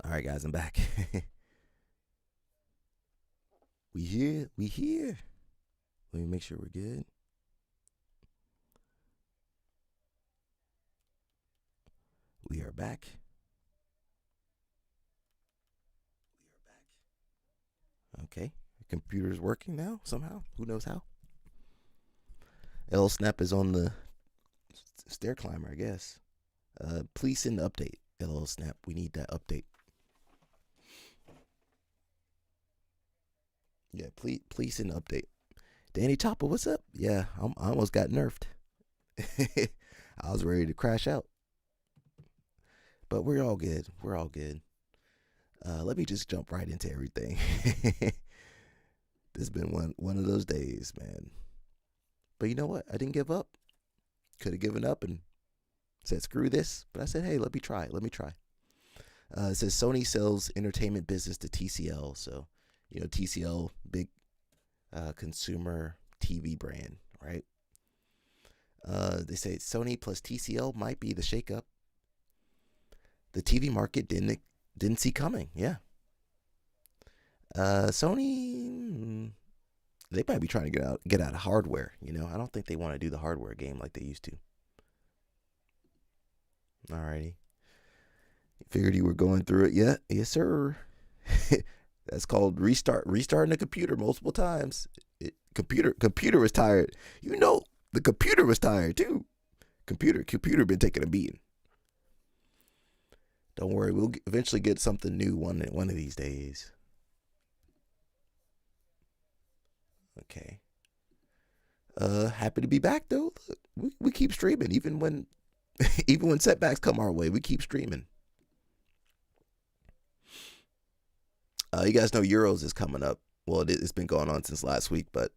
All right, guys, I'm back. we here. We here. Let me make sure we're good. We are back. Okay. The computer's working now somehow. Who knows how? L Snap is on the stair climber, I guess. Please send the update. LL Snap. We need that update. Yeah, please send the update. Danny Chopper, what's up? Yeah, I almost got nerfed. I was ready to crash out. But we're all good. We're all good. Let me just jump right into everything. This has been one of those days, man. But you know what? I didn't give up. Could have given up and said screw this. But I said, hey, let me try. It says Sony sells entertainment business to TCL. So, you know, TCL, big consumer TV brand, right? They say Sony plus TCL might be the shakeup the TV market didn't see coming. Yeah. Sony, they might be trying to get out of hardware. You know, I don't think they want to do the hardware game like they used to. Alrighty. Figured you were going through it yet? Yes, sir. That's called restarting the computer multiple times. Computer was tired. You know, the computer was tired too. Computer been taking a beating. Don't worry, we'll eventually get something new one of these days. Okay. Happy to be back though. Look, we keep streaming even when setbacks come our way. We keep streaming. You guys know Euros is coming up. Well, it's been going on since last week, but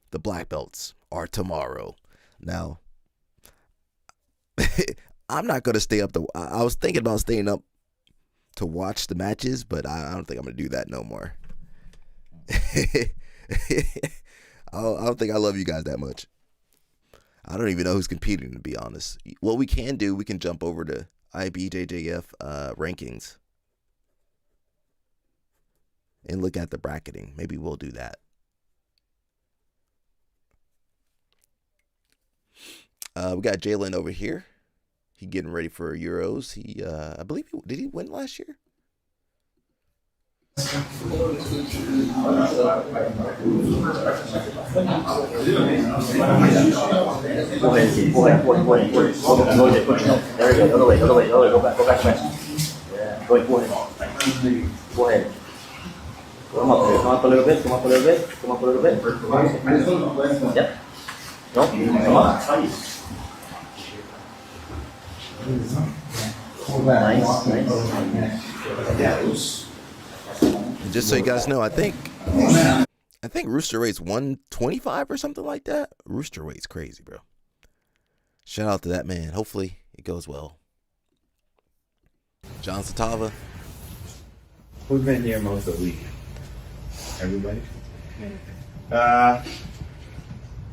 the black belts are tomorrow. Now, I'm not gonna stay up. I was thinking about staying up to watch the matches, but I don't think I'm gonna do that no more. I don't think I love you guys that much. I don't even know who's competing, to be honest. What we can do, we can jump over to IBJJF rankings and look at the bracketing. Maybe we'll do that. We got Jalen over here. He getting ready for Euros. He, I believe, did he win last year? Go ahead. Come up a little bit. Come up a little bit. Yep. No, come on. Nice. And just so you guys know, I think Rooster Weight's 125 or something like that. Rooster Weight's crazy, bro. Shout out to that man. Hopefully it goes well. John Satava. Who's been here most of the week? Everybody? Guys,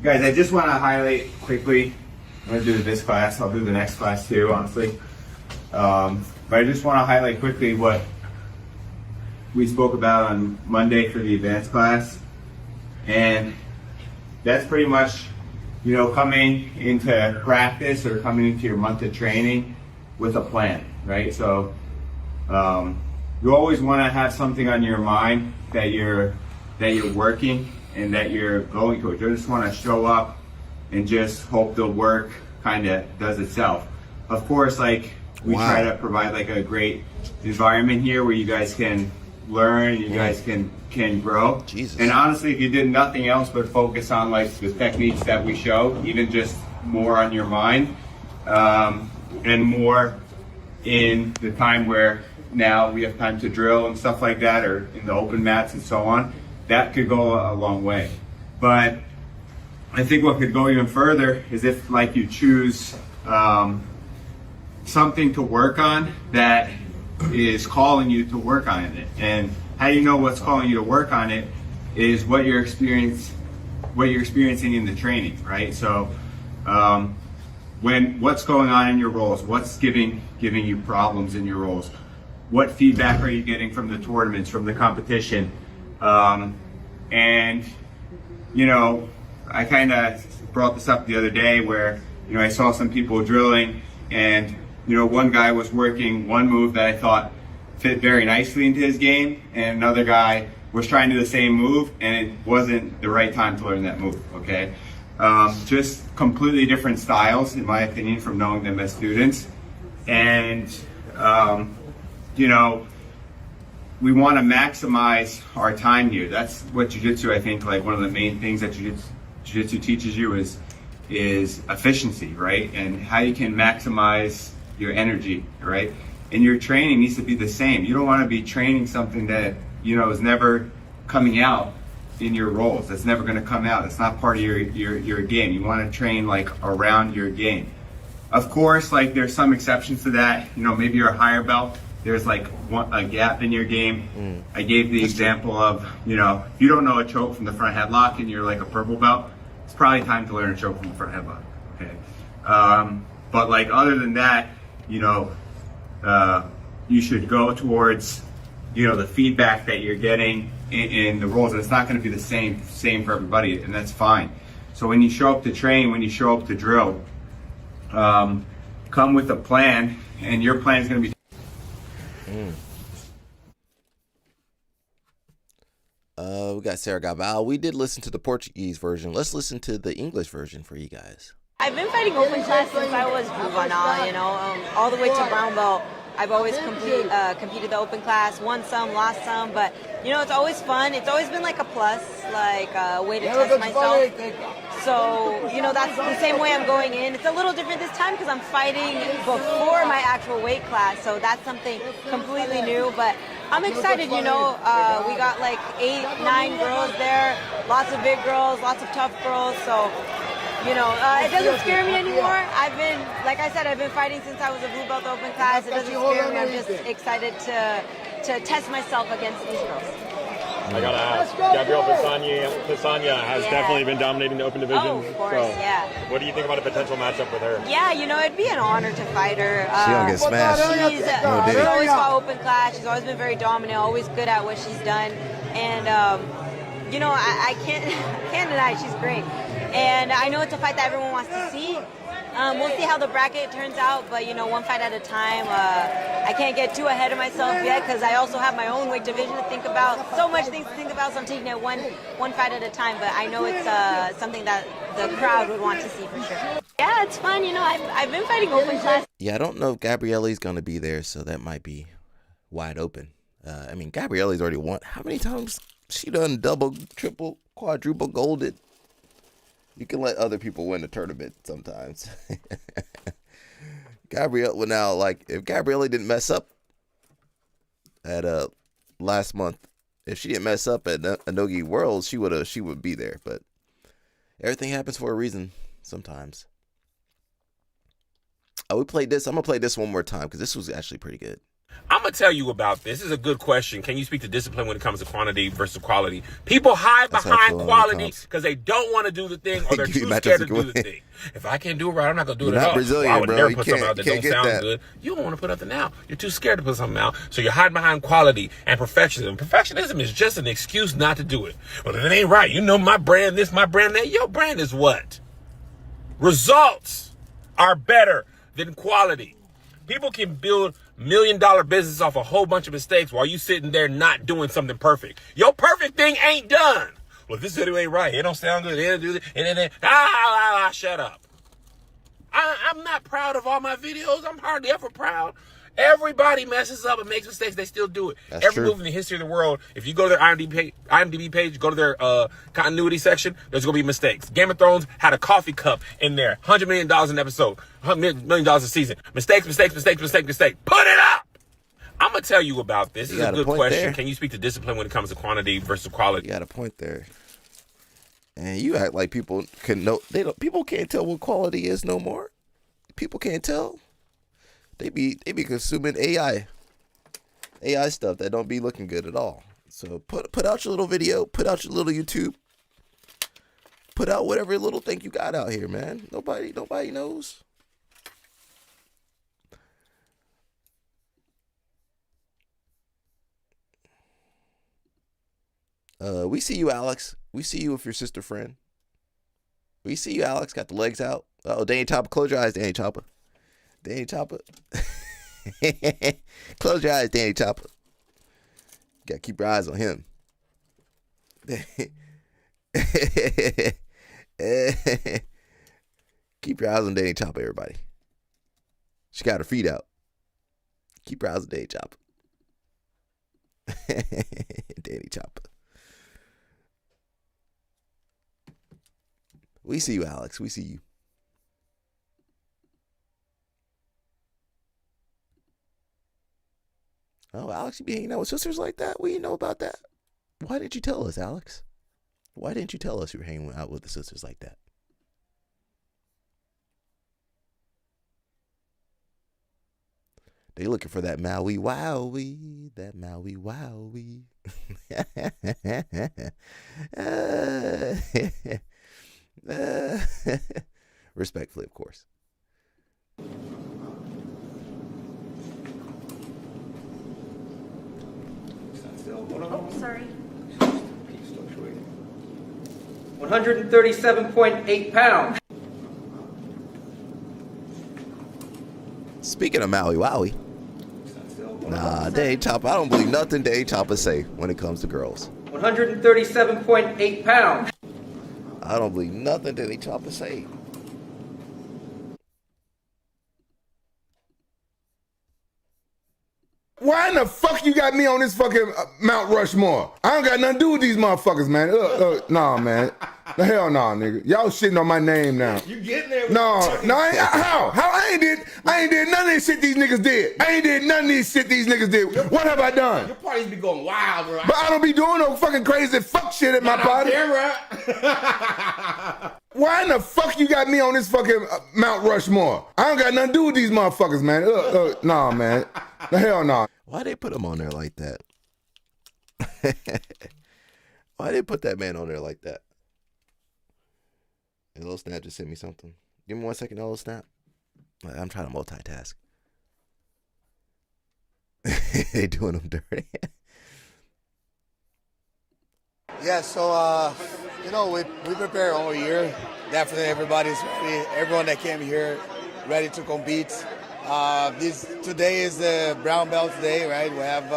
I just want to highlight quickly. I'm going to do this class. I'll do the next class too, honestly. But I just want to highlight quickly what we spoke about on Monday for the advanced class. And that's pretty much, you know, coming into practice or coming into your month of training with a plan, right? So you always want to have something on your mind that you're working and that you're going towards. You just want to show up and just hope the work kind of does itself. Of course, like we try to provide like a great environment here where you guys can learn, you guys can grow. Jesus. And honestly, if you did nothing else but focus on like the techniques that we show, even just more on your mind, and more in the time where now we have time to drill and stuff like that, or in the open mats and so on, that could go a long way. But I think what could go even further is if like you choose something to work on that is calling you to work on it. And how you know what's calling you to work on it is what you're experiencing in the training, right? So what's going on in your roles, what's giving you problems in your roles, what feedback are you getting from the tournaments, from the competition? And, you know, I kind of brought this up the other day where, you know, I saw some people drilling and, you know, one guy was working one move that I thought fit very nicely into his game, and another guy was trying to do the same move and it wasn't the right time to learn that move, okay? Just completely different styles, in my opinion, from knowing them as students. And, you know, we want to maximize our time here. That's what jiu-jitsu, I think, like one of the main things that jiu-jitsu teaches you is efficiency, right? And how you can maximize your energy, right? And your training needs to be the same. You don't want to be training something that, you know, is never coming out in your roles. That's never going to come out. It's not part of your game. You want to train like around your game. Of course, like there's some exceptions to that. You know, maybe you're a higher belt. There's like a gap in your game. I gave the example of, you know, if you don't know a choke from the front headlock and you're like a purple belt, it's probably time to learn a choke from the front headlock. Okay. But like other than that, you know, you should go towards, you know, the feedback that you're getting in the roles, and it's not going to be the same for everybody, and that's fine. So when you show up to train, when you show up to drill, come with a plan, and your plan is going to be. We got Sarah Gabal. We did listen to the Portuguese version. Let's listen to the English version for you guys. I've been fighting open class since I was juvenile, you know, all the way to brown belt. I've always competed the open class, won some, lost some, but, you know, it's always fun. It's always been like a plus, like a way to test myself. So, you know, that's the same way I'm going in. It's a little different this time because I'm fighting before my actual weight class, so that's something completely new, but I'm excited, you know. We got like 8, 9 girls there, lots of big girls, lots of tough girls, so, you know, it doesn't scare me anymore. Like I said, I've been fighting since I was a blue belt open class. It doesn't scare me. I'm just excited to test myself against these girls. I gotta ask, Gabrielle Pisania has definitely been dominating the open division. Oh, of course, so yeah. What do you think about a potential matchup with her? Yeah, you know, it'd be an honor to fight her. She don't get smashed. She's always fought open class. She's always been very dominant, always good at what she's done. And, you know, I can't deny she's great. And I know it's a fight that everyone wants to see. We'll see how the bracket turns out, but, you know, one fight at a time. I can't get too ahead of myself yet because I also have my own weight division to think about. So much things to think about, so I'm taking it one fight at a time. But I know it's something that the crowd would want to see for sure. Yeah, it's fun. You know, I've been fighting open class. Yeah, I don't know if Gabrielle's going to be there, so that might be wide open. I mean, Gabrielle's already won. How many times she done double, triple, quadruple golded? You can let other people win the tournament sometimes. Gabrielle, well now, like, if Gabrielle didn't mess up at last month, if she didn't mess up at Anogi Worlds, she would be there. But everything happens for a reason sometimes. Oh, we played this. I'm gonna play this one more time because this was actually pretty good. I'm going to tell you about this. This is a good question. Can you speak to discipline when it comes to quantity versus quality? People hide behind quality because they don't want to do the thing or they're too scared to do the thing. If I can't do it right, I'm not going to do it at all. Brazilian, I would bro. never put something out that don't sound good. You don't want to put nothing out. You're too scared to put something out. So you're hiding behind quality and perfectionism. Perfectionism is just an excuse not to do it. Well, it ain't right. You know my brand this, my brand that. Your brand is what? Results are better than quality. People can build $1 million business off a whole bunch of mistakes while you sitting there not doing something perfect. Your perfect thing ain't done. Well, this video ain't right. It don't sound good. It don't do this. Shut up. I'm not proud of all my videos. I'm hardly ever proud. Everybody messes up and makes mistakes. They still do it. That's Every true. move in the history of the world, if you go to their IMDb page, go to their continuity section, there's going to be mistakes. Game of Thrones had a coffee cup in there. $100 million an episode. $100 million a season. Mistakes. Put it up! I'm going to tell you about this. This is a good question. There. Can you speak to discipline when it comes to quantity versus quality? You got a point there. And you act like people can know. People can't tell what quality is no more. People can't tell. They be consuming AI stuff that don't be looking good at all. So put out your little video, put out your little YouTube, put out whatever little thing you got out here, man. Nobody knows. We see you, Alex. We see you with your sister friend. We see you, Alex. Got the legs out. Oh, Danny Chopper. Close your eyes, Danny Chopper. Danny Chopper. Close your eyes, Danny Chopper. Got to keep your eyes on him. Keep your eyes on Danny Chopper, everybody. She got her feet out. Keep your eyes on Danny Chopper. Danny Chopper. We see you, Alex. We see you. Oh, Alex, you be hanging out with sisters like that? We didn't know about that. Why didn't you tell us, Alex? Why didn't you tell us you were hanging out with the sisters like that? They looking for that Maui Wowie, that Maui Wowie. Respectfully, of course. Oh, sorry. 137.8 pounds. Speaking of Maui Wowie, nah, Danny Chopper, I don't believe nothing Danny Chopper say when it comes to girls. 137.8 pounds. I don't believe nothing Danny Chopper say. Why in the fuck you got me on this fucking Mount Rushmore? I don't got nothing to do with these motherfuckers, man. Nah, man. The hell nah, nigga. Y'all shitting on my name now. You getting there? No, how? I ain't did none of this shit these niggas did. I ain't did none of this shit these niggas did. What have I done? Your parties be going wild, bro. But I don't be doing no fucking crazy fuck shit at my party. Why in the fuck you got me on this fucking Mount Rushmore? I don't got nothing to do with these motherfuckers, man. Nah, man. The hell nah. Why they put him on there like that? Why they put that man on there like that? A little snap just sent me something. Give me 1 second, a little snap. I'm trying to multitask. They doing them dirty. Yeah, so we prepare all year. Definitely everybody's ready. Everyone that came here ready to compete. Today is the brown belt day, right? We have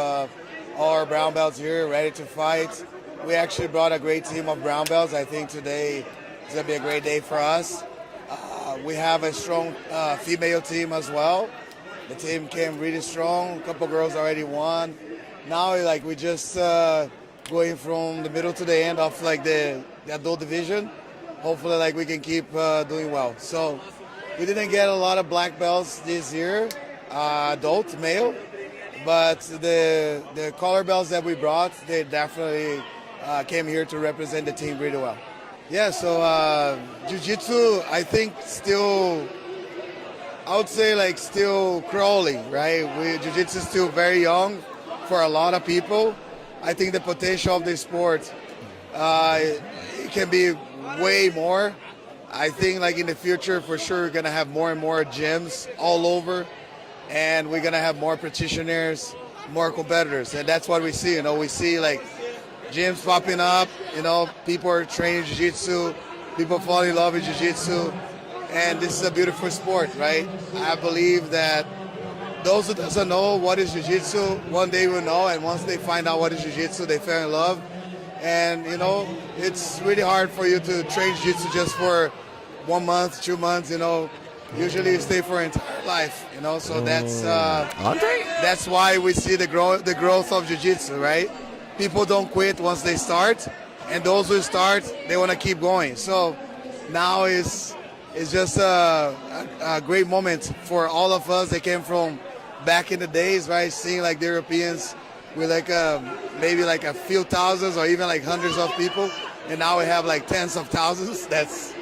all our brown belts here ready to fight. We actually brought a great team of brown belts. I think today is going to be a great day for us. We have a strong female team as well. The team came really strong. A couple girls already won. Now, we just going from the middle to the end of the adult division. Hopefully, we can keep doing well. So we didn't get a lot of black belts this year, adult male, but the color belts that we brought, they definitely came here to represent the team really well. Yeah, so jiu-jitsu, I think still, I would say still crawling, right? Jiu-jitsu is still very young for a lot of people. I think the potential of the sport, it can be way more. I think in the future, for sure, we're going to have more and more gyms all over, and we're going to have more practitioners, more competitors, and that's what we see. We see gyms popping up, people are training jiu-jitsu, people fall in love with jiu-jitsu, and this is a beautiful sport, right? I believe that those who doesn't know what is jiu-jitsu, one day will know, and once they find out what is jiu-jitsu, they fall in love. And, it's really hard for you to train jiu-jitsu just for 1 month, 2 months, Usually you stay for your entire life, so that's why we see the growth of jiu-jitsu, right? People don't quit once they start, and those who start, they want to keep going. So now is just a great moment for all of us that came from back in the days, right? Seeing the Europeans with maybe a few thousands or even hundreds of people, and now we have tens of thousands. That's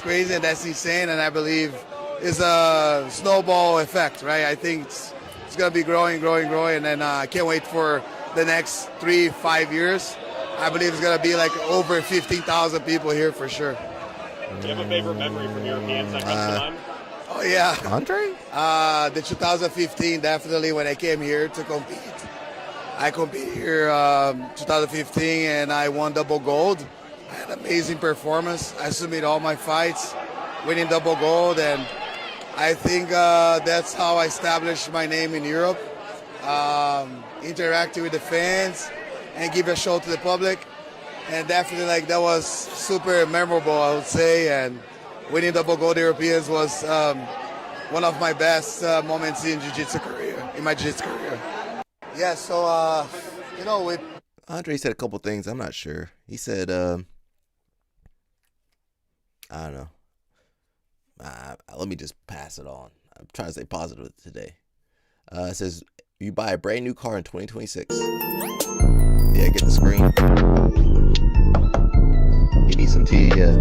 crazy and that's insane, and I believe it's a snowball effect, right? I think it's gonna be growing, and I can't wait for the next 3-5 years. I believe it's gonna be over 15,000 people here for sure. Do you have a favorite memory from Europeans that comes to mind? Oh yeah, Andre? The 2015, definitely, when I came here to compete. I competed here 2015 and I won double gold. I had an amazing performance. I submitted all my fights, winning double gold, and I think that's how I established my name in Europe. Interacting with the fans and give a show to the public, and definitely like that was super memorable, I would say. And winning double gold Europeans was one of my best moments in jiu-jitsu career, in my jiu-jitsu career. Yeah, so you know, we. Andre said a couple things. I'm not sure. He said, I don't know. Let me just pass it on. I'm trying to stay positive today. It says, you buy a brand new car in 2026. Yeah, get the screen. You need some tea, yeah.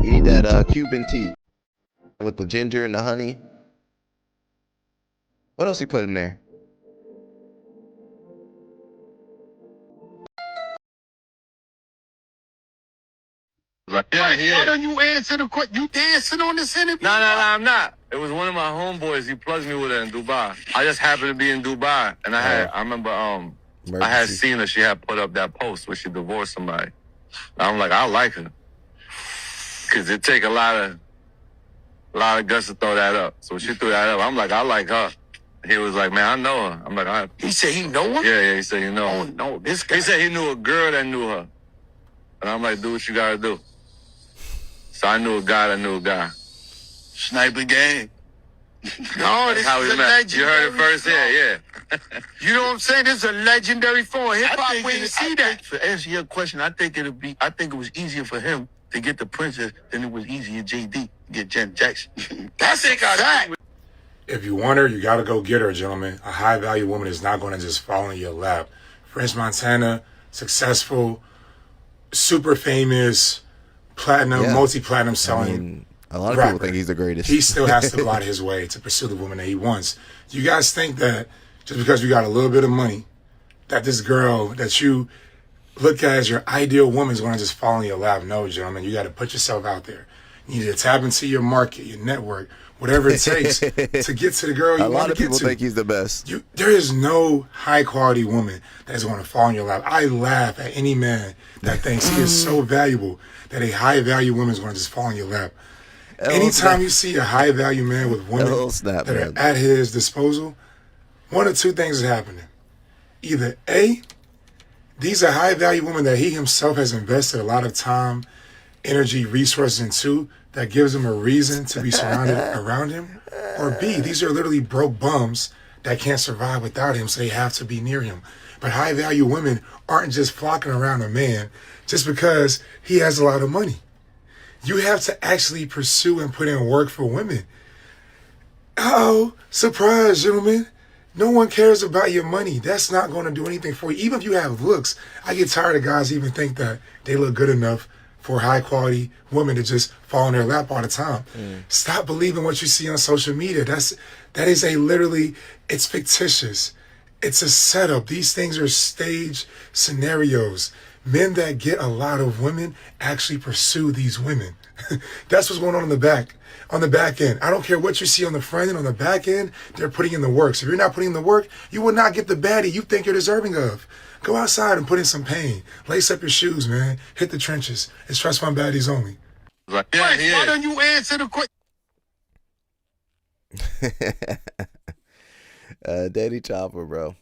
You need that Cuban tea with the ginger and the honey. What else you put in there? Why don't you answer the question? You dancing on this interview? No, I'm not. It was one of my homeboys. He plugged me with her in Dubai. I just happened to be in Dubai, and I remember I had seen her. She had put up that post where she divorced somebody. I'm like, I like her, cause it take a lot of guts to throw that up. So when she threw that up, I'm like, I like her. He was like, man, I know her. I'm like, He said he know her? Yeah, he said he know her. Oh, no, this guy. He said he knew a girl that knew her. And I'm like, do what you gotta do. So I knew a guy that knew a guy. Sniper gang. No, this How is we a met. legendary. You heard it first form. here, yeah. You know what I'm saying? This is a legendary form. Hip hop, we didn't see that. To answer your question, I think it was easier for him to get the princess than it was easier JD to get Jen Jackson. That's a fact. If you want her, you got to go get her, gentlemen. A high-value woman is not going to just fall in your lap. French Montana, successful, super famous, platinum, multi-platinum selling. A lot of rapper. people think he's the greatest. He still has to go out his way to pursue the woman that he wants. Do you guys think that just because you got a little bit of money, that this girl that you look at as your ideal woman is going to just fall in your lap? No, gentlemen, you got to put yourself out there. You need to tap into your market, your network, whatever it takes to get to the girl you want to get to. A lot of people think he's the best. There is no high-quality woman that is going to fall in your lap. I laugh at any man that thinks he is so valuable that a high-value woman is going to just fall in your lap. Anytime you see a high-value man with women that are at his disposal, one of two things is happening. Either A, these are high-value women that he himself has invested a lot of time, energy, resources into, that gives him a reason to be surrounded around him. Or B, these are literally broke bums that can't survive without him, so they have to be near him. But high-value women aren't just flocking around a man just because he has a lot of money. You have to actually pursue and put in work for women. Oh, surprise, gentlemen. No one cares about your money. That's not going to do anything for you. Even if you have looks, I get tired of guys even think that they look good enough for high quality women to just fall in their lap all the time. Stop believing what you see on social media. That is literally, it's fictitious. It's a setup. These things are stage scenarios. Men that get a lot of women actually pursue these women. That's what's going on the back end. I don't care what you see on the front end, on the back end, they're putting in the work. So if you're not putting in the work, you will not get the baddie you think you're deserving of. Go outside and put in some pain. Lace up your shoes, man. Hit the trenches. It's trust fund baddies only. Why don't you answer the question? Daddy Chopper, bro.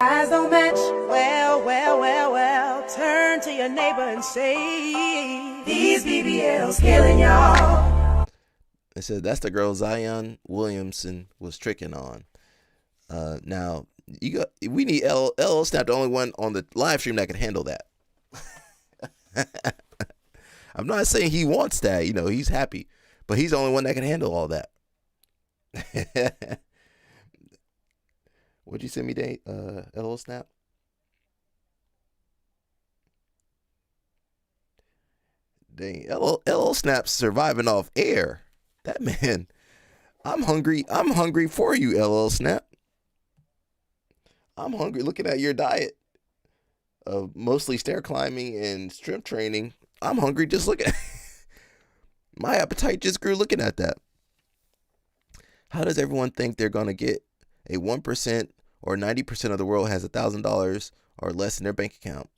Eyes don't match. Well. Turn to your neighbor and say, these BBLs killing y'all. It said that's the girl Zion Williamson was tricking on. Now we need LL Snap, the only one on the live stream that can handle that. I'm not saying he wants that, he's happy, but he's the only one that can handle all that. What'd you send me, Dave? LL Snap? Dang, LL Snap's surviving off air. That man, I'm hungry for you, LL Snap. I'm hungry looking at your diet of mostly stair climbing and strength training. I'm hungry just looking at my appetite just grew looking at that. How does everyone think they're going to get a 1% or 90% of the world has $1,000 or less in their bank account.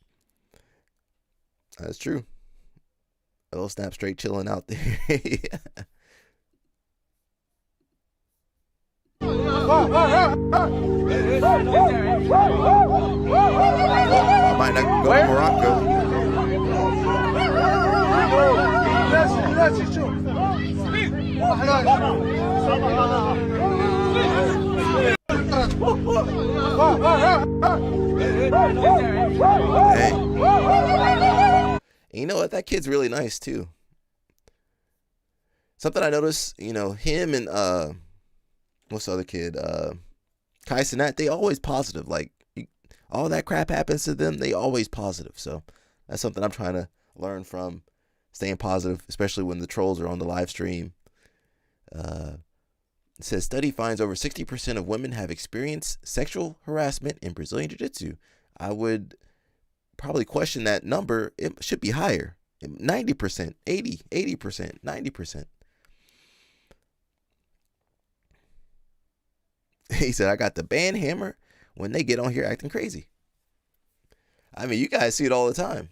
That's true. A little snap straight chilling out there. I might not go to Morocco. Hey. And you know what? That kid's really nice too. Something I noticed, him and what's the other kid? Kai Cenat, they always positive. Like all that crap happens to them, they always positive. So that's something I'm trying to learn from, staying positive, especially when the trolls are on the live stream. It says study finds over 60% of women have experienced sexual harassment in Brazilian Jiu-Jitsu. I would probably question that number. It should be higher. 90%, 80%, 90%. He said, I got the band hammer when they get on here acting crazy. I mean, you guys see it all the time.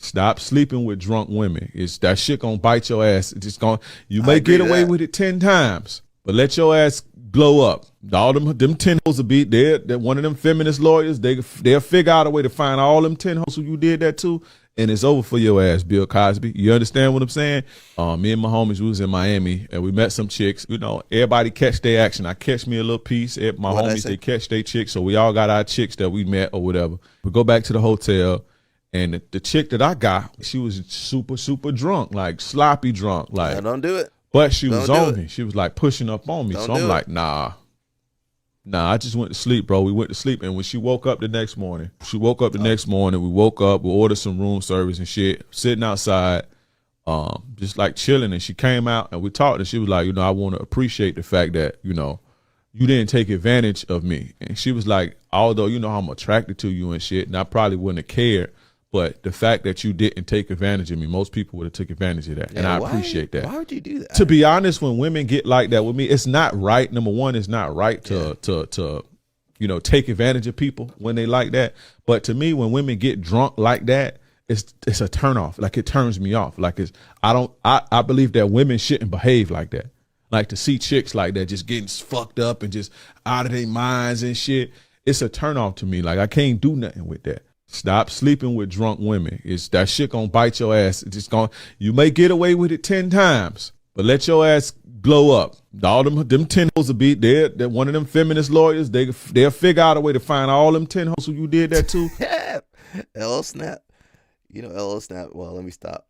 Stop sleeping with drunk women. It's that shit gonna bite your ass. It's just gonna, you may get away with it 10 times, but let your ass blow up. All them 10 hoes will be there. That one of them feminist lawyers, they'll figure out a way to find all them 10 hoes who you did that to, and it's over for your ass, Bill Cosby. You understand what I'm saying? Me and my homies, we was in Miami, and we met some chicks. Everybody catch their action. I catch me a little piece. My homies, they catch their chicks, so we all got our chicks that we met or whatever. We go back to the hotel. And the chick that I got, she was super, super drunk, like sloppy drunk. Like, don't do it. But she was on me. She was like pushing up on me. So I'm like, nah, I just went to sleep, bro. We went to sleep. And when she woke up the next morning, we woke up, we ordered some room service and shit, sitting outside, just like chilling. And she came out and we talked, and she was like, I want to appreciate the fact that, you didn't take advantage of me. And she was like, although I'm attracted to you and shit, and I probably wouldn't have cared, but the fact that you didn't take advantage of me, most people would have took advantage of that. Yeah, and I appreciate that. Why would you do that? To be honest, when women get like that with me, it's not right. Number one, it's not right to take advantage of people when they like that. But to me, when women get drunk like that, it's a turnoff. Like, it turns me off. Like, I believe that women shouldn't behave like that. Like, to see chicks like that just getting fucked up and just out of their minds and shit, it's a turnoff to me. Like, I can't do nothing with that. Stop sleeping with drunk women. It's that shit gonna bite your ass. It's just you may get away with it 10 times, but let your ass blow up. All them 10 hoes will be there. That one of them feminist lawyers, they'll figure out a way to find all them 10 hoes who you did that to. LO Snap. LO Snap. Well, let me stop.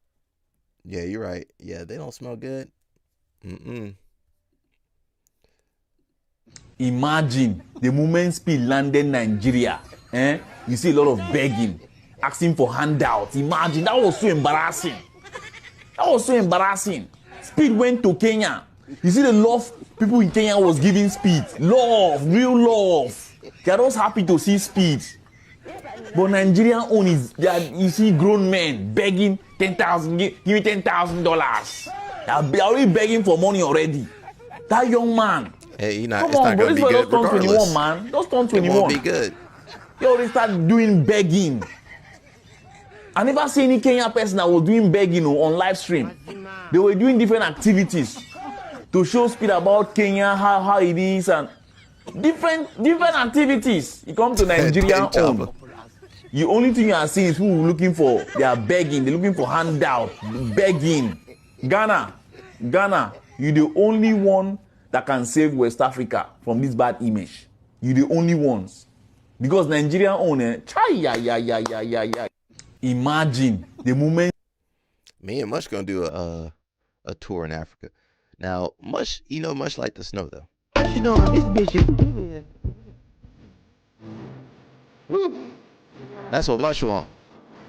Yeah, you're right. Yeah, they don't smell good. Imagine the moment Speed landed Nigeria. You see a lot of begging, asking for handouts. Imagine, that was so embarrassing. Speed went to Kenya. You see the love people in Kenya was giving Speed. Love, real love. They are just happy to see Speed. But Nigerian own is, you see grown men begging 10,000, give me $10,000. They are already begging for money already. That young man. Hey, it's not going to be good regardless. 21, man. Just turn 21. It won't be good. They already start doing begging. I never see any Kenyan person that was doing begging on live stream. They were doing different activities to show Speed about Kenya, how it is, and different activities. You come to Nigeria own. The only thing you are seeing is people looking for, they are begging, they're looking for handout, begging. Ghana, you're the only one that can save West Africa from this bad image. You're the only ones. Because Nigerian owner, imagine the moment. Me and Mush gonna do a tour in Africa. Now, Mush, Mush like the snow though. This bitch is. Woo. That's what Mush want.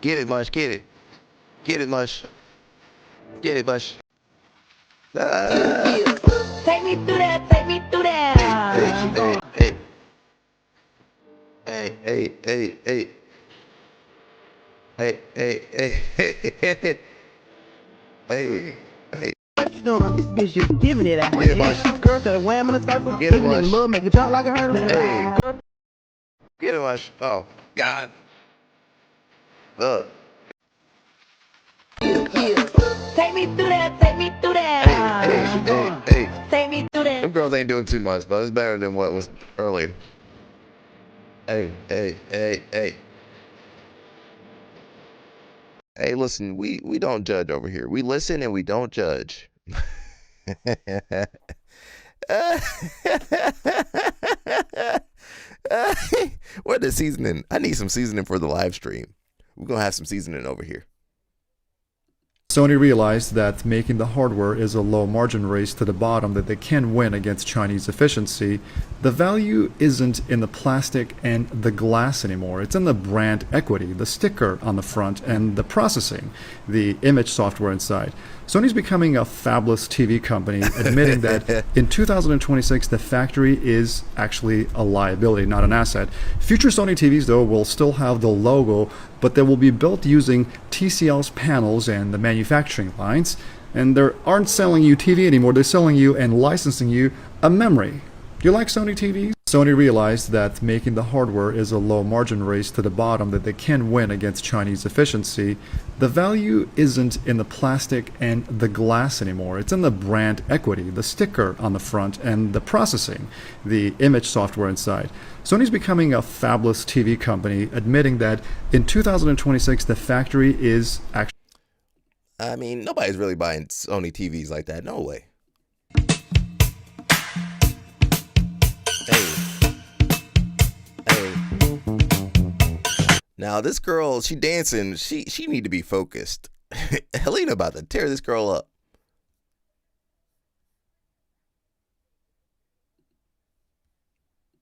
Get it, Mush. Get it. Get it, Mush. Get it, Mush. Take me through that. Take me through that. Hey. Hey. Hey. Hey. Hey. Hey. Hey. Hey. Hey. Hey. you doing? This bitch just giving it out. Get it, Mush. Girl said wham in the circle. Get it, Kicking in the Mush. mud, make it jump like a hurdle. Hey. Get it, Mush. Oh, God. Look. Take me through that, take me through that. Hey. Take me through that. Them girls ain't doing too much, but it's better than what was earlier. Hey. Hey, listen, we don't judge over here. We listen and we don't judge. What the seasoning? I need some seasoning for the live stream. We're gonna have some seasoning over here. Sony realized that making the hardware is a low margin race to the bottom that they can win against Chinese efficiency. The value isn't in the plastic and the glass anymore. It's in the brand equity, the sticker on the front, and the processing, the image software inside. Sony's becoming a fabless TV company, admitting that in 2026 the factory is actually a liability, not an asset. Future Sony TVs, though, will still have the logo, but they will be built using TCL's panels and the manufacturing lines. And they aren't selling you TV anymore, they're selling you and licensing you a memory. Do you like Sony TVs? Sony realized that making the hardware is a low margin race to the bottom that they can win against Chinese efficiency. The value isn't in the plastic and the glass anymore. It's in the brand equity, the sticker on the front, and the processing, the image software inside. Sony's becoming a fabless TV company, admitting that in 2026 the factory is actually... I mean, nobody's really buying Sony TVs like that. No way. Hey. Now this girl, she dancing. She need to be focused. Helena about to tear this girl up.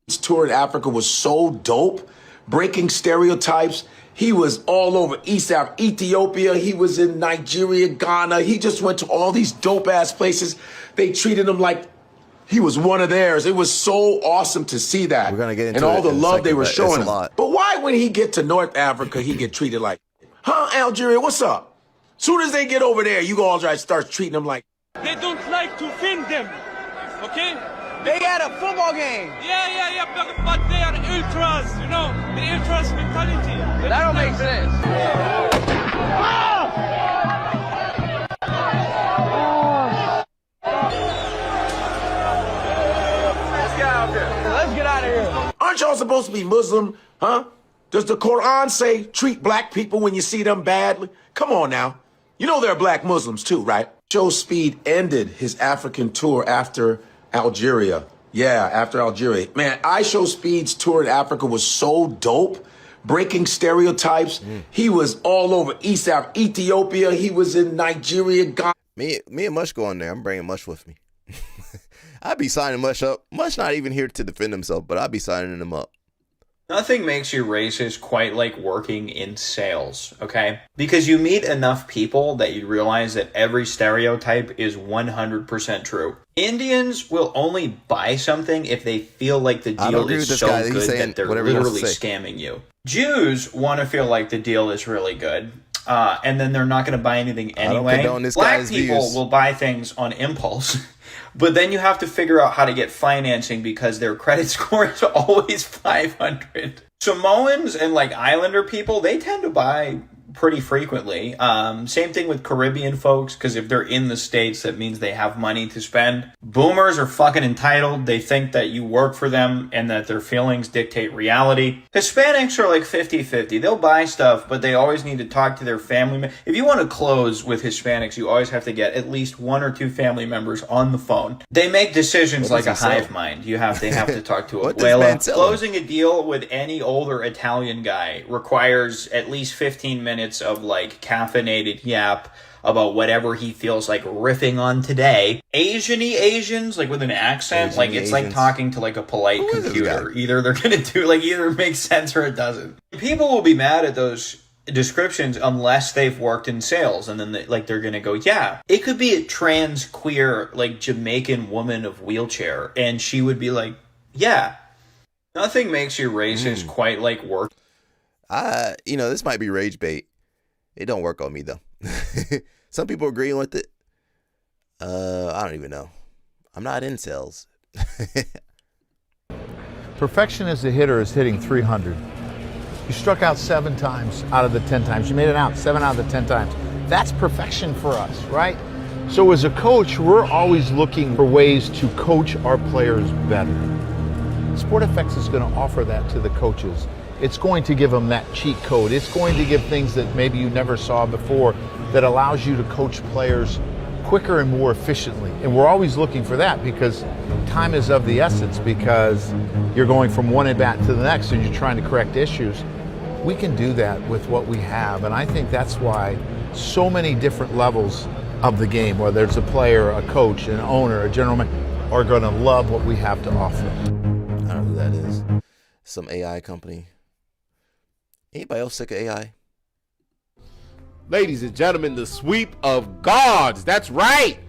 His tour in Africa was so dope, breaking stereotypes. He was all over East Africa, Ethiopia. He was in Nigeria, Ghana. He just went to all these dope ass places. They treated him like he was one of theirs. It was so awesome to see that. We're gonna get into and all the love they were but showing it's a him. lot. But why, when he get to North Africa, he get treated like, huh, Algeria, what's up? Soon as they get over there, you all try to start treating them like. They don't like to film them, okay? They had a football game. Yeah, but they are ultras, you know, the ultras mentality. That don't make sense. Let's get out of here. Aren't y'all supposed to be Muslim, huh? Does the Quran say treat black people when you see them badly? Come on now. You know there are black Muslims too, right? Joe Speed ended his African tour after Algeria. Yeah, after Algeria. Man, I Show Speed's tour in Africa was so dope, breaking stereotypes. He was all over East Africa, Ethiopia. He was in Nigeria, Ghana. Me and Mush go on there. I'm bringing Mush with me. I'd be signing Mush up. Mush not even here to defend himself, but I'd be signing him up. Nothing makes you racist quite like working in sales, okay? Because you meet enough people that you realize that every stereotype is 100% true. Indians will only buy something if they feel like the deal is so good that they're literally scamming you. Jews want to feel like the deal is really good, and then they're not going to buy anything anyway. Black people will buy things on impulse. But then you have to figure out how to get financing because their credit score is always 500. Samoans and like Islander people, they tend to buy pretty frequently. Same thing with Caribbean folks, because if they're in the States, that means they have money to spend. Boomers are fucking entitled. They think that you work for them and that their feelings dictate reality. Hispanics are like 50-50. They'll buy stuff, but they always need to talk to their family. If you want to close with Hispanics, you always have to get at least 1 or 2 family members on the phone. They make decisions like a hive mind. They have to talk to a abuela. Closing a deal with any older Italian guy requires at least 15 minutes of like caffeinated yap about whatever he feels like riffing on today. Asians, like with an accent, like it's like talking to like a polite computer. Either they're gonna do either it makes sense or it doesn't. People will be mad at those descriptions unless they've worked in sales, and then they're gonna go, yeah, it could be a trans queer like Jamaican woman of wheelchair, and she would be like, yeah, nothing makes you racist quite like work. This might be rage bait. It don't work on me though. Some people agreeing with it. I don't even know. I'm not in sales. Perfection as a hitter is hitting 300. You struck out 7 times out of the 10 times. You made it out 7 out of the 10 times. That's perfection for us, right? So as a coach, we're always looking for ways to coach our players better. SportFX is going to offer that to the coaches. It's going to give them that cheat code. It's going to give things that maybe you never saw before that allows you to coach players quicker and more efficiently. And we're always looking for that because time is of the essence, because you're going from one at bat to the next and you're trying to correct issues. We can do that with what we have. And I think that's why so many different levels of the game, whether it's a player, a coach, an owner, a general manager, are going to love what we have to offer. I don't know who that is. Some AI company. Anybody else sick of AI? Ladies and gentlemen, the sweep of guards. That's right.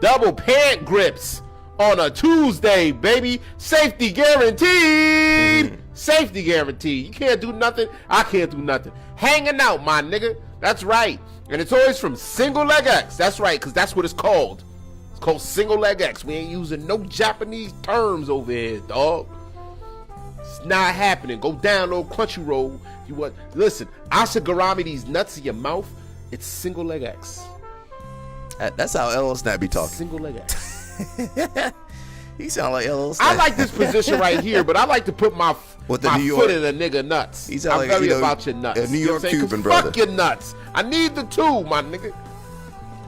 Double pant grips on a Tuesday, baby. Safety guaranteed. Safety guaranteed. You can't do nothing. I can't do nothing. Hanging out, my nigga. That's right. And it's always from Single Leg X. That's right, because that's what it's called. It's called Single Leg X. We ain't using no Japanese terms over here, dog. It's not happening. Go download Crunchyroll. You what? Listen, Ashigarami these nuts in your mouth. It's Single Leg X. That's how LL Snap be talking. Single Leg X. He sound like LL Snap. I like this position right here, but I like to put my foot in a nigga nuts. He I'm like, very about your nuts. A New York Cuban Cuban brother. Fuck your nuts. I need the two, my nigga.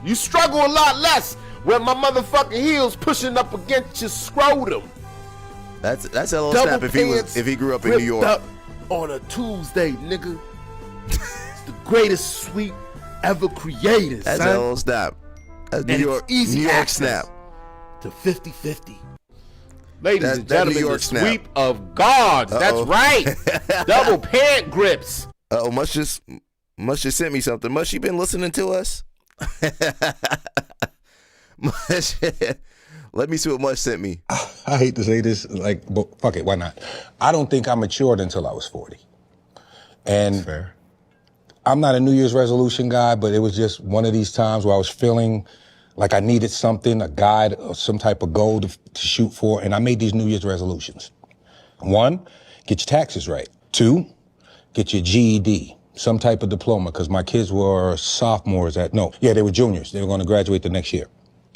You struggle a lot less when my motherfucking heels pushing up against your scrotum. That's LL Snap if he grew up in New York. Up on a Tuesday, nigga. It's the greatest sweep ever created. That's son. LL Snap. That's And New York. it's easy New York access Snap. to 50-50. Ladies That and gentlemen, New York the snap. sweep of guards. Uh-oh. That's right. Double pant grips. Oh, Mush just sent me something. Mush, you been listening to us? Mush, let me see what Mush sent me. I hate to say this, but fuck it, why not? I don't think I matured until I was 40. And That's fair. I'm not a New Year's resolution guy, but it was just one of these times where I was feeling like I needed something, a guide or some type of goal to shoot for, and I made these New Year's resolutions. 1, get your taxes right. 2, get your GED, some type of diploma, because my kids were sophomores they were juniors. They were going to graduate the next year.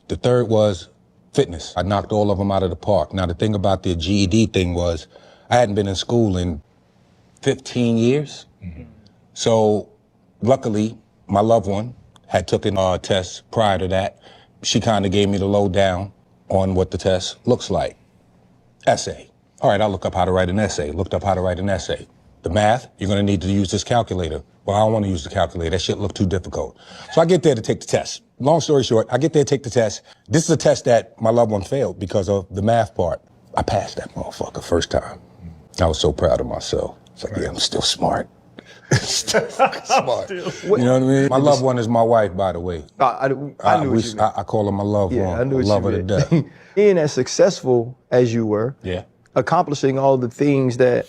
The 3rd was fitness. I knocked all of them out of the park. Now, the thing about the GED thing was I hadn't been in school in 15 years. Mm-hmm. So, luckily, my loved one had taken a test prior to that. She kind of gave me the lowdown on what the test looks like. Essay. All right, I'll look up how to write an essay. Looked up how to write an essay. The math, you're going to need to use this calculator. Well, I don't want to use the calculator. That shit looked too difficult. So I get there to take the test. Long story short, I get there to take the test. This is a test that my loved one failed because of the math part. I passed that motherfucker first time. I was so proud of myself. It's like, yeah, I'm still smart. Smart. You know what I mean? My loved one is my wife, by the way. I knew what you meant. I call her my loved one. I knew what love you her to meant. death. Being as successful as you were, accomplishing all the things that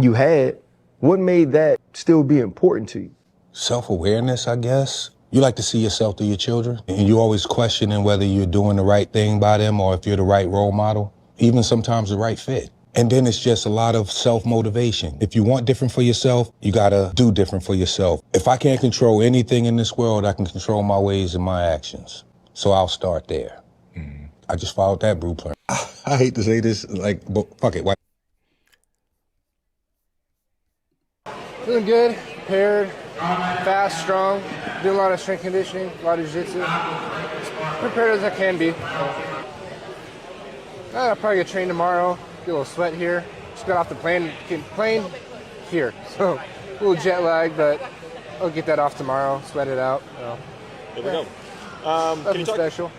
you had, what made that still be important to you? Self-awareness, I guess. You like to see yourself through your children, and you always questioning whether you're doing the right thing by them or if you're the right role model, even sometimes the right fit. And then it's just a lot of self-motivation. If you want different for yourself, you gotta do different for yourself. If I can't control anything in this world, I can control my ways and my actions. So I'll start there. Mm-hmm. I just followed that blueprint. I hate to say this, but fuck it. Why? Feeling good, prepared, fast, strong, doing a lot of strength conditioning, a lot of jiu-jitsu. Prepared as I can be. I'll probably get trained tomorrow. Get a little sweat here. Just got off the plane here. So a little jet lag, but I'll get that off tomorrow, sweat it out. So, there we go. Nothing special.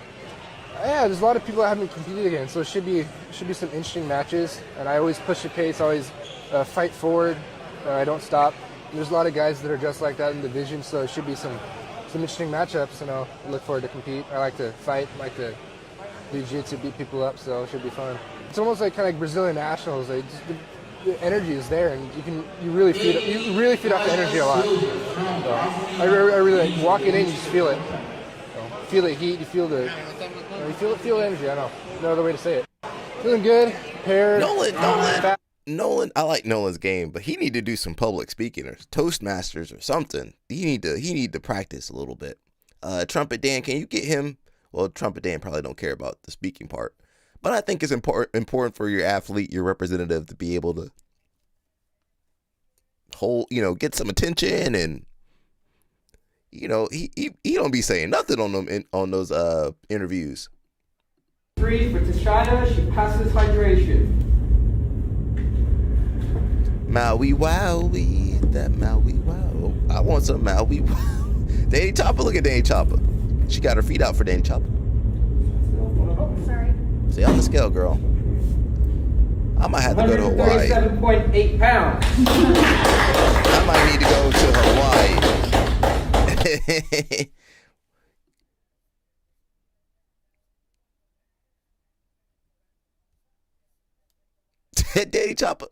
Yeah, there's a lot of people I haven't competed against, so it should be some interesting matches. And I always push the pace, always fight forward. I don't stop. And there's a lot of guys that are just like that in the division, so it should be some interesting matchups. And I'll look forward to compete. I like to fight, I like to do jiu-jitsu, beat people up, so it should be fun. It's almost like kind of like Brazilian nationals. The energy is there, and you really feed off the energy a lot. So I really like walking in, you just feel it. So, feel the heat, you feel the You feel the energy. I know. No other way to say it. Feeling good. Prepared. Nolan, I like Nolan's game, but he need to do some public speaking or Toastmasters or something. He need to practice a little bit. Trumpet Dan, can you get him? Well, Trumpet Dan probably don't care about the speaking part, but I think it's important for your athlete, your representative, to be able to get some attention, and he don't be saying nothing on them on those interviews. 3 for Tashada. She passes hydration. Maui Wowie, that Maui Wow. I want some Maui Wow. Danny Chopper, look at Danny Chopper. She got her feet out for Danny Chopper. Sorry. Stay on the scale, girl. I might have to go to Hawaii. 137.8 pounds. I might need to go to Hawaii. Danny Chopper.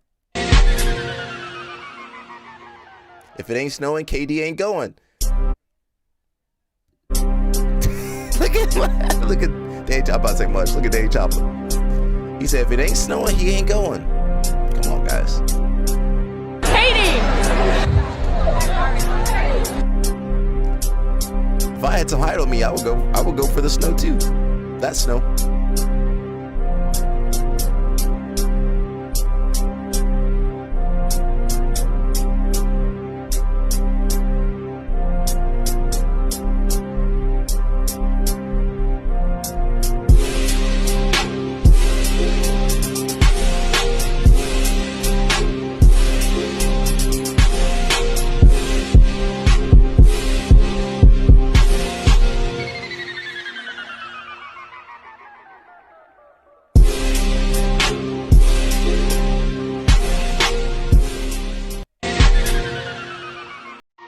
If it ain't snowing, KD ain't going. Look at Danny Chopper. I say much. Look at Danny Chopper. He said, if it ain't snowing, he ain't going. Come on, guys. Katie! If I had some height on me, I would go for the snow too. That snow.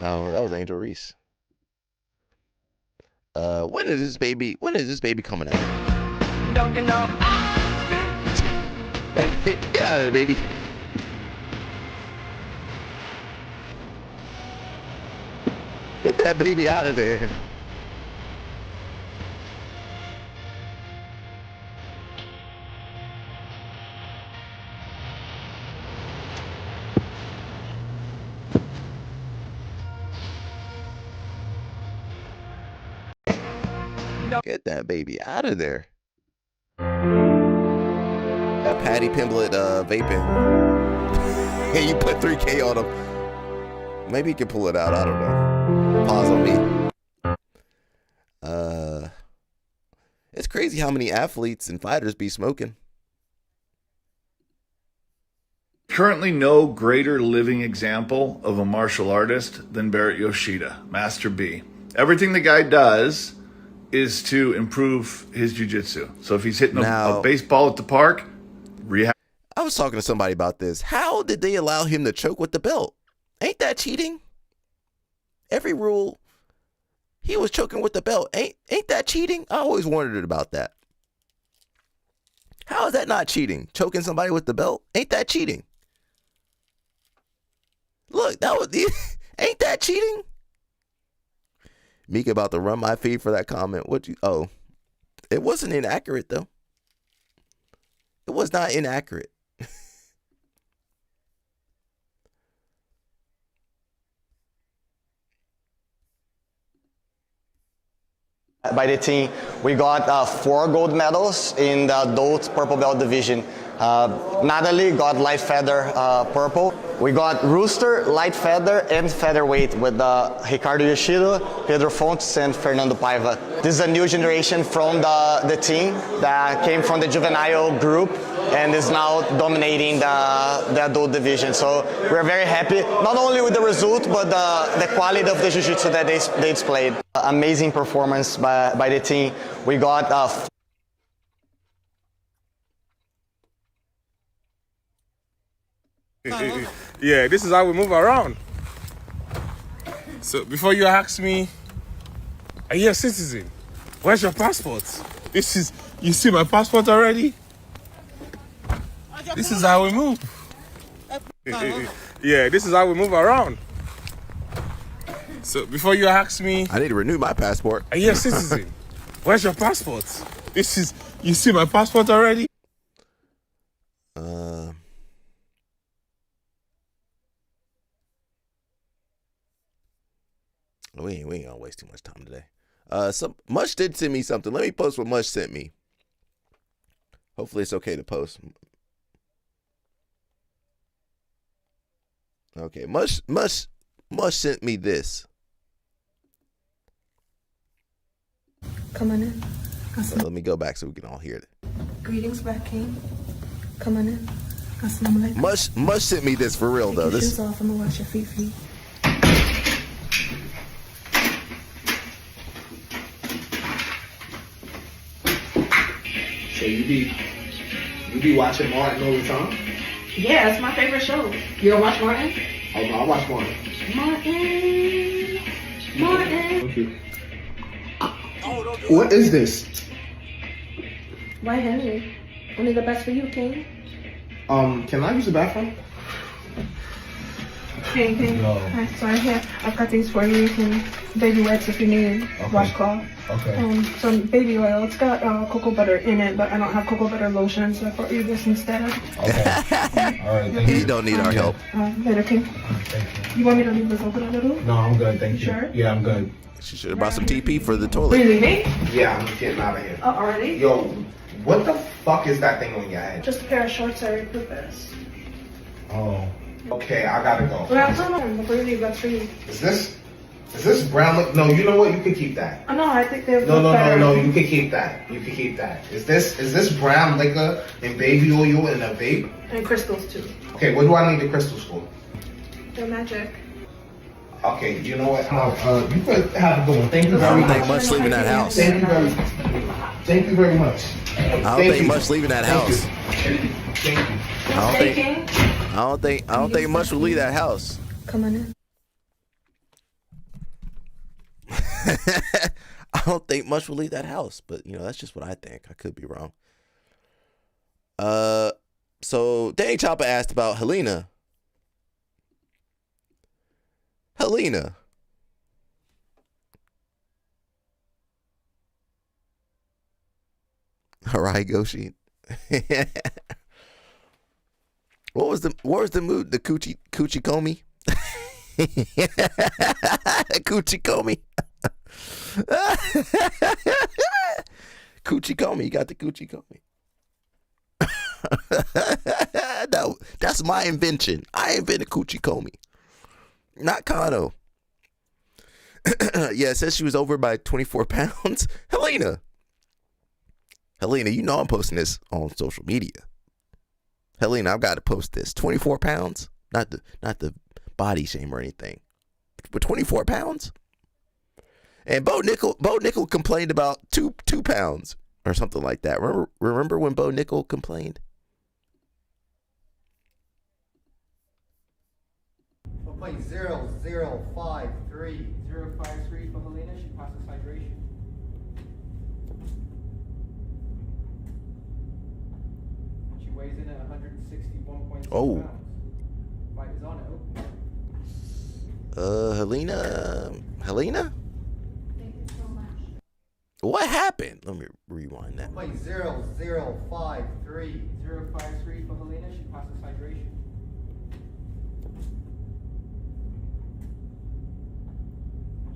Oh, that was Angel Reese. When is this baby coming out? Get out of there, baby. Get that baby out of there. Get that baby out of there. That Patty Pimblett vaping. And you put 3K on him. Maybe he can pull it out. I don't know. Pause on me. It's crazy how many athletes and fighters be smoking. Currently no greater living example of a martial artist than Barrett Yoshida, Master B. Everything the guy does is to improve his jiu-jitsu. So if he's hitting a baseball at the park, rehab. I was talking to somebody about this. How did they allow him to choke with the belt? Ain't that cheating? Every rule, he was choking with the belt. Ain't that cheating? I always wondered about that. How is that not cheating? Choking somebody with the belt? Ain't that cheating? Look, ain't that cheating? Meek about to run my feed for that comment. It wasn't inaccurate though. It was not inaccurate. By the team, we got 4 gold medals in the adult purple belt division. Natalie got light feather purple. We got Rooster, light feather, and featherweight with Ricardo Yoshida, Pedro Fontes, and Fernando Paiva. This is a new generation from the team that came from the juvenile group and is now dominating the adult division. So we're very happy, not only with the result, but the quality of the jiu-jitsu that they displayed. Amazing performance by the team. We got Yeah, this is how we move around. So before you ask me, are you a citizen? Where's your passport? You see my passport already? This is how we move. Yeah, this is how we move around. So before you ask me, I need to renew my passport. Are you a citizen? Where's your passport? You see my passport already? We ain't gonna waste too much time today. Mush did send me something. Let me post what Mush sent me. Hopefully it's okay to post. Okay, Mush sent me this. Come on in. Let me go back so we can all hear it. Greetings, Black King. Come on in. Assalamu alaikum. Mush sent me this for real though. Take your This shoes off. I'm gonna wash your feet. So you be watching Martin all the time? Yeah, it's my favorite show. You don't watch Martin? Oh no, I watch Martin. Martin. Thank you. What is this? Why Henry? Only the best for you, King. Can I use the bathroom? King. No. Alright, so I've got these for you. You can baby wipes if you need. Okay. Washcloth. Okay. Some baby oil. It's got cocoa butter in it, but I don't have cocoa butter lotion, so I brought you this instead. Okay. All right. You don't need our help. Later, King. Thank you. You want me to leave this open a little? No, I'm good. Thank you. Sure? Yeah, I'm good. She should have brought some TP for the toilet. Are you leaving? Yeah, I'm getting out of here. Oh, already? Yo, what the fuck is that thing on your head? Just a pair of shorts I repurposed. Oh. Okay, I gotta go. Well, come on. Before you leave, that's for you. Is this brown look? No, you know what? You can keep that. Oh, no, I think they're No, you can keep that. You can keep that. Is this brown liquor and baby oil in a vape? And crystals, too. Okay, what do I need the crystals for? They're magic. Okay, you know what? You could have a good one. Thank you I very don't much. think Much leaving that house. Thank you very much. I don't think Much leaving that house. Thank you. I don't think Much will leave that house. Come on in. I don't think Much will leave that house, but that's just what I think. I could be wrong. So Danny Chopper asked about Helena. All right, Goshi. What was the mood? The coochie komi? Coochie komi. Coochie komi. You got the coochie komi. No, that's my invention. I invented coochie komi. Not Kano. Yeah, it says she was over by 24 pounds. Helena, you know I'm posting this on social media. Helena, I've got to post this. 24 pounds? Not the body shame or anything. But 24 pounds? And Bo Nickel complained about 2 pounds or something like that. Remember when Bo Nickel complained? Play 0053. 053 for Helena. She passes hydration. She weighs in at 161.6 Oh. pounds. Fight is on it. Helena? What happened? Let me rewind that. Play 0053. 053 for Helena. She passes hydration.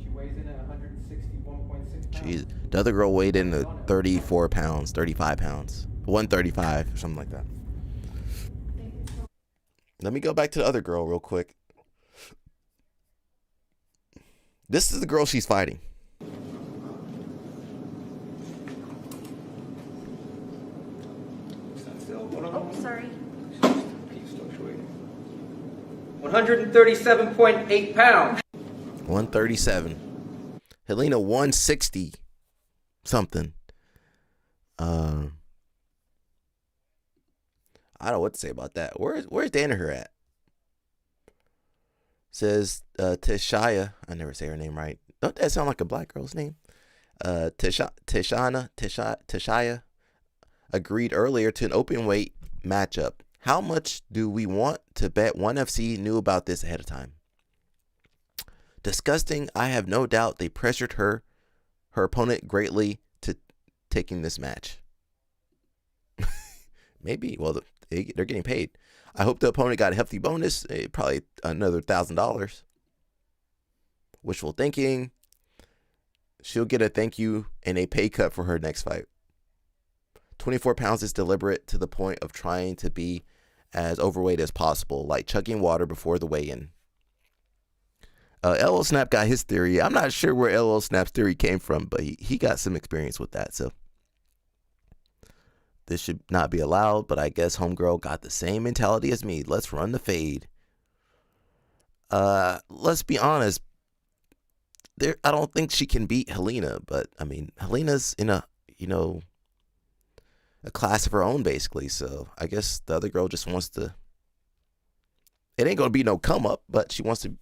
She weighs in at 161.6 pounds. Jeez. The other girl weighed in at 34 pounds, 35 pounds, 135 or something like that. Let me go back to the other girl real quick. This is the girl she's fighting. Oh, sorry. 137.8 pounds. 137. Helena 160 something. I don't know what to say about that. Where's Danaher at? Says Tishaya. I never say her name right. Don't that sound like a black girl's name? Tishaya agreed earlier to an open weight matchup. How much do we want to bet ONE FC knew about this ahead of time? Disgusting. I have no doubt they pressured her opponent greatly to taking this match? Maybe. Well, they're getting paid. I hope the opponent got a hefty bonus, probably another $1,000. Wishful thinking. She'll get a thank you and a pay cut for her next fight. 24 pounds is deliberate to the point of trying to be as overweight as possible, like chugging water before the weigh-in. LL Snap got his theory. I'm not sure where LL Snap's theory came from, but he got some experience with that, so this should not be allowed, but I guess homegirl got the same mentality as me. Let's run the fade. Let's be honest. I don't think she can beat Helena, but I mean, Helena's in a class of her own, basically. So I guess the other girl just wants to. It ain't gonna be no come up, but she wants to,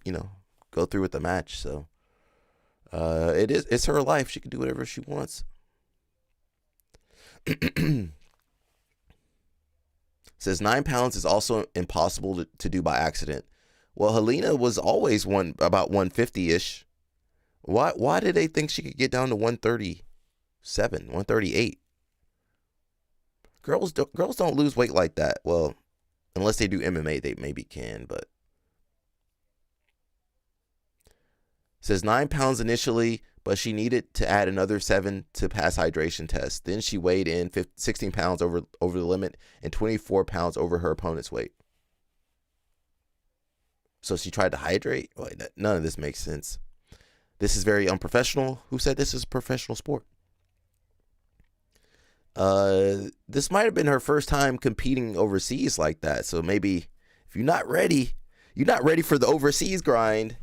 go through with the match. So it's her life. She can do whatever she wants. Says 9 pounds is also impossible to do by accident. Well, Helena was always about 150-ish. Why did they think she could get down to 137, 138? Girls don't lose weight like that. Well, unless they do MMA, they maybe can, but. Says 9 pounds initially, but she needed to add another 7 to pass hydration test. Then she weighed in 16 pounds over the limit and 24 pounds over her opponent's weight. So she tried to hydrate? Wait, none of this makes sense. This is very unprofessional. Who said this is a professional sport? This might have been her first time competing overseas like that. So maybe if you're not ready for the overseas grind,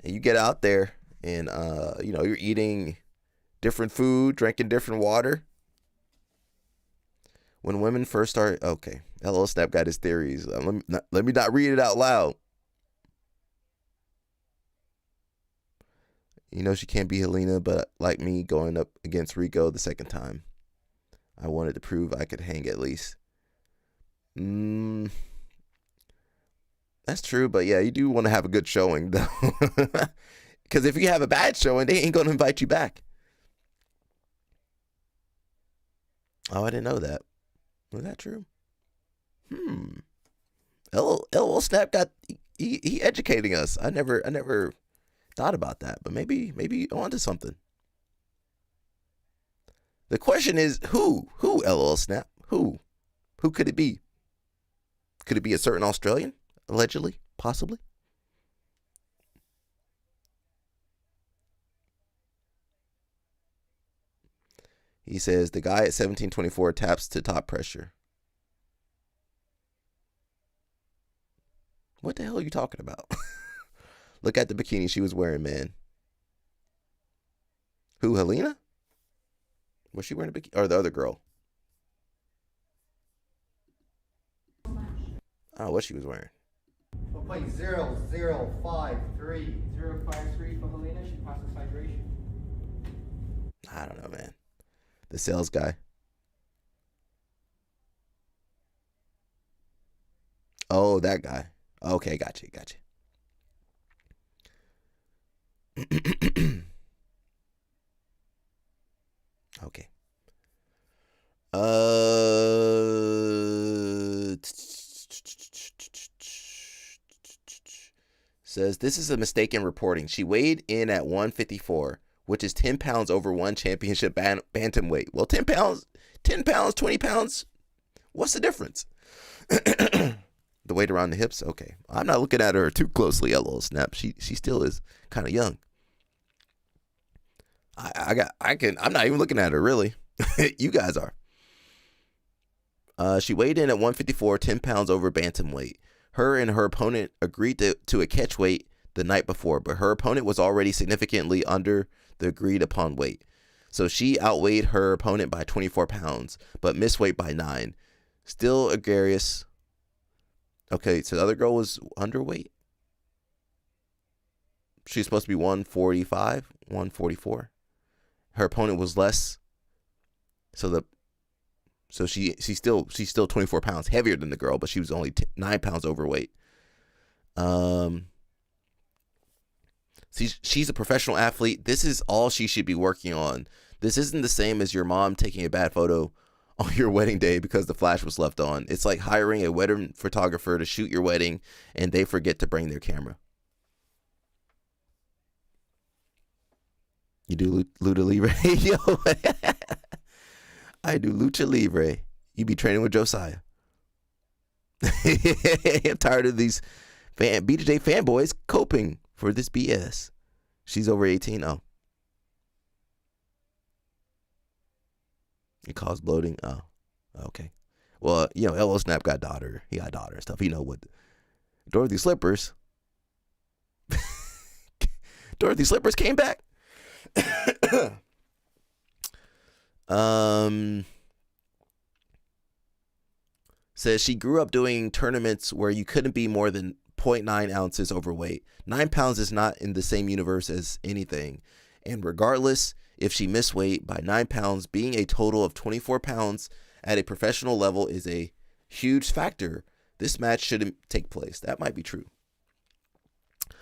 and you get out there and you're eating different food, drinking different water. When women first start, okay, LL Snap got his theories. Let me not read it out loud. She can't be Helena, but like me going up against Rico the second time, I wanted to prove I could hang at least. That's true, but yeah, you do want to have a good showing, though. Because if you have a bad showing, they ain't going to invite you back. Oh, I didn't know that. Was that true? LL Snap got he educating us. I never thought about that, but maybe onto something. The question is who LL Snap? Who could it be? Could it be a certain Australian? Allegedly, possibly. He says the guy at 1724 taps to top pressure. What the hell are you talking about? Look at the bikini she was wearing, man. Who, Helena? Was she wearing a bikini? Or the other girl? Oh, what she was wearing. We'll play 0-0-5-3. 0-5-3 for Helena. She passes hydration. I don't know, man. The sales guy. Oh, that guy. Okay, gotcha. Okay. Says this is a mistake in reporting. She weighed in at 154, which is 10 pounds over one championship bantamweight. Well, 10 pounds, 20 pounds. What's the difference? The weight around the hips? Okay. I'm not looking at her too closely, LL Snap. She still is kind of young. I'm not even looking at her, really. You guys are. She weighed in at 154, 10 pounds over bantamweight. Her and her opponent agreed to a catch weight the night before, but her opponent was already significantly under the agreed upon weight. So she outweighed her opponent by 24 pounds, but missed weight by 9. Still egregious. Okay, so the other girl was underweight. She's supposed to be 145, 144. Her opponent was less. So she's still 24 pounds heavier than the girl, but she was only 9 pounds overweight. She's a professional athlete. This is all she should be working on. This isn't the same as your mom taking a bad photo on your wedding day because the flash was left on. It's like hiring a wedding photographer to shoot your wedding and they forget to bring their camera. You do Lucha Libre? Yo, I do Lucha Libre. You be training with Josiah. I'm tired of these BJJ fanboys coping for this BS. She's over 18. Oh. It caused bloating. Oh. Okay. Well, you know, LO Snap got daughter. He got daughter and stuff. You know what? Dorothy Slippers. Dorothy Slippers came back. Says she grew up doing tournaments where you couldn't be more than 0.9 ounces overweight. 9 pounds is not in the same universe as anything. And regardless if she missed weight by 9 pounds, being a total of 24 pounds at a professional level is a huge factor. This match shouldn't take place. That might be true.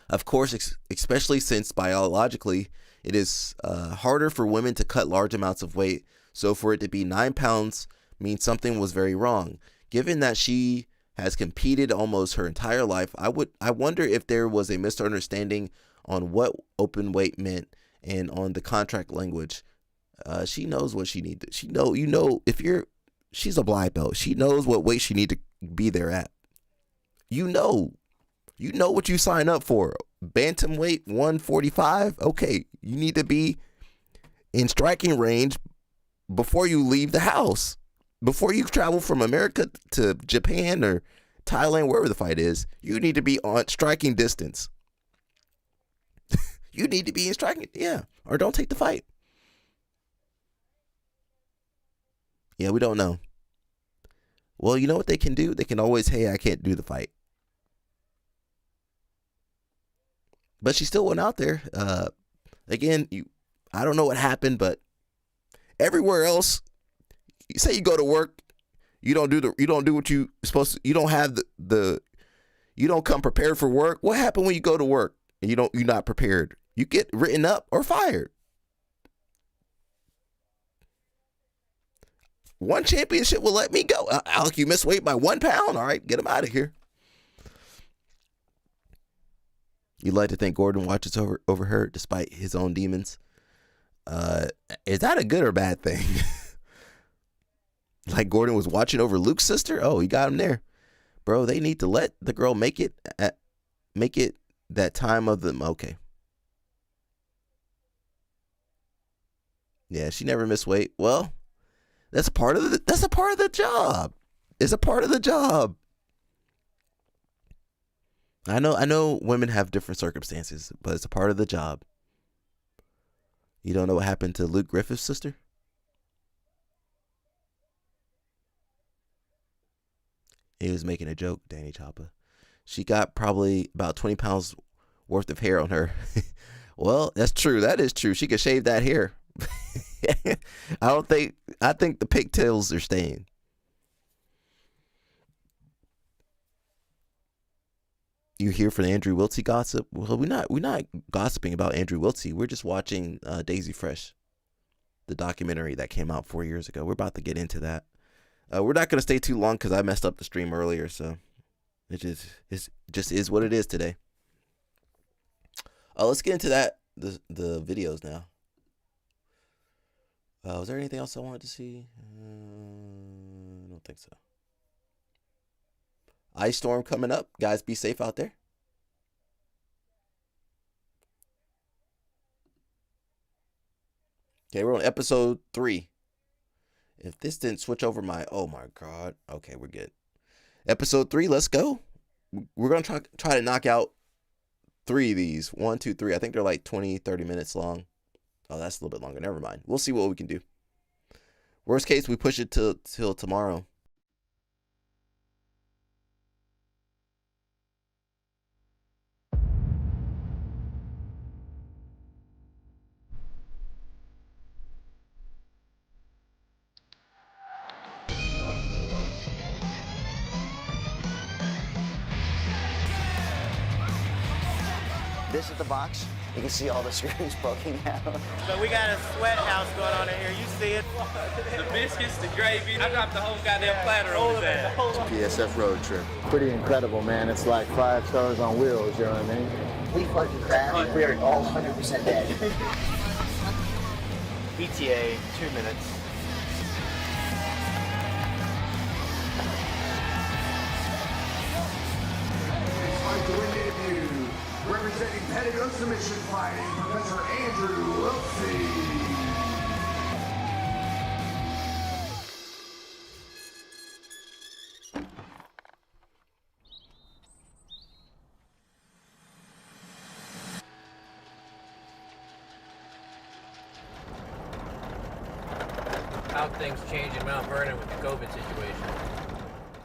Of course, especially since biologically it is harder for women to cut large amounts of weight. So for it to be 9 pounds means something was very wrong. Given that she has competed almost her entire life, I wonder if there was a misunderstanding on what open weight meant and on the contract language. She knows what she needs. She's a black belt. She knows what weight she need to be there at. You know what you sign up for. Bantamweight 145. Okay, you need to be in striking range before you leave the house. Before you travel from America to Japan or Thailand, wherever the fight is, you need to be on striking distance. You need to be in striking, yeah, or don't take the fight. Yeah, we don't know. Well, you know what they can do? They can always, hey, I can't do the fight. But she still went out there. Again, I don't know what happened, but everywhere else, you say you go to work, you don't do what you supposed to. You don't have you don't come prepared for work. What happened when you go to work and you're not prepared? You get written up or fired. One championship will let me go. Alec, you missed weight by 1 pound. All right, get him out of here. You'd like to think Gordon watches over her despite his own demons. Is that a good or bad thing? Like Gordon was watching over Luke's sister? Oh, he got him there. Bro, they need to let the girl make it that time of them. Okay. Yeah, she never missed weight. Well, that's a part of the job. It's a part of the job. I know women have different circumstances, but it's a part of the job. You don't know what happened to Luke Griffith's sister? He was making a joke, Danny Choppa. She got probably about 20 pounds worth of hair on her. Well, that's true. That is true. She could shave that hair. I think the pigtails are staying. You here for the Andrew Wiltsey gossip? Well, we're not gossiping about Andrew Wiltsey. We're just watching Daisy Fresh, the documentary that came out 4 years ago. We're about to get into that. We're not going to stay too long because I messed up the stream earlier, so it just is what it is today. Let's get into the videos now. Was there anything else I wanted to see? I don't think so. Ice storm coming up. Guys, be safe out there. Okay, we're on episode 3. If this didn't switch over oh my God. Okay, we're good. Episode 3, let's go. We're going to try to knock out 3 of these. 1, 2, 3. I think they're like 20, 30 minutes long. Oh, that's a little bit longer. Never mind. We'll see what we can do. Worst case, we push it till tomorrow. This is the box. You can see all the screws poking out. So we got a sweat house going on in here. You see it? The biscuits, the gravy. I dropped the whole goddamn platter on his ass. PSF road trip. Pretty incredible, man. It's like 5 stars on wheels, you know what I mean? We fucking crashed. We are all 100% dead. ETA, 2 minutes. Fight to win debut. Representing Petticoat Submission Fighting, Professor Andrew Wiltsey. How things change in Mount Vernon with the COVID situation.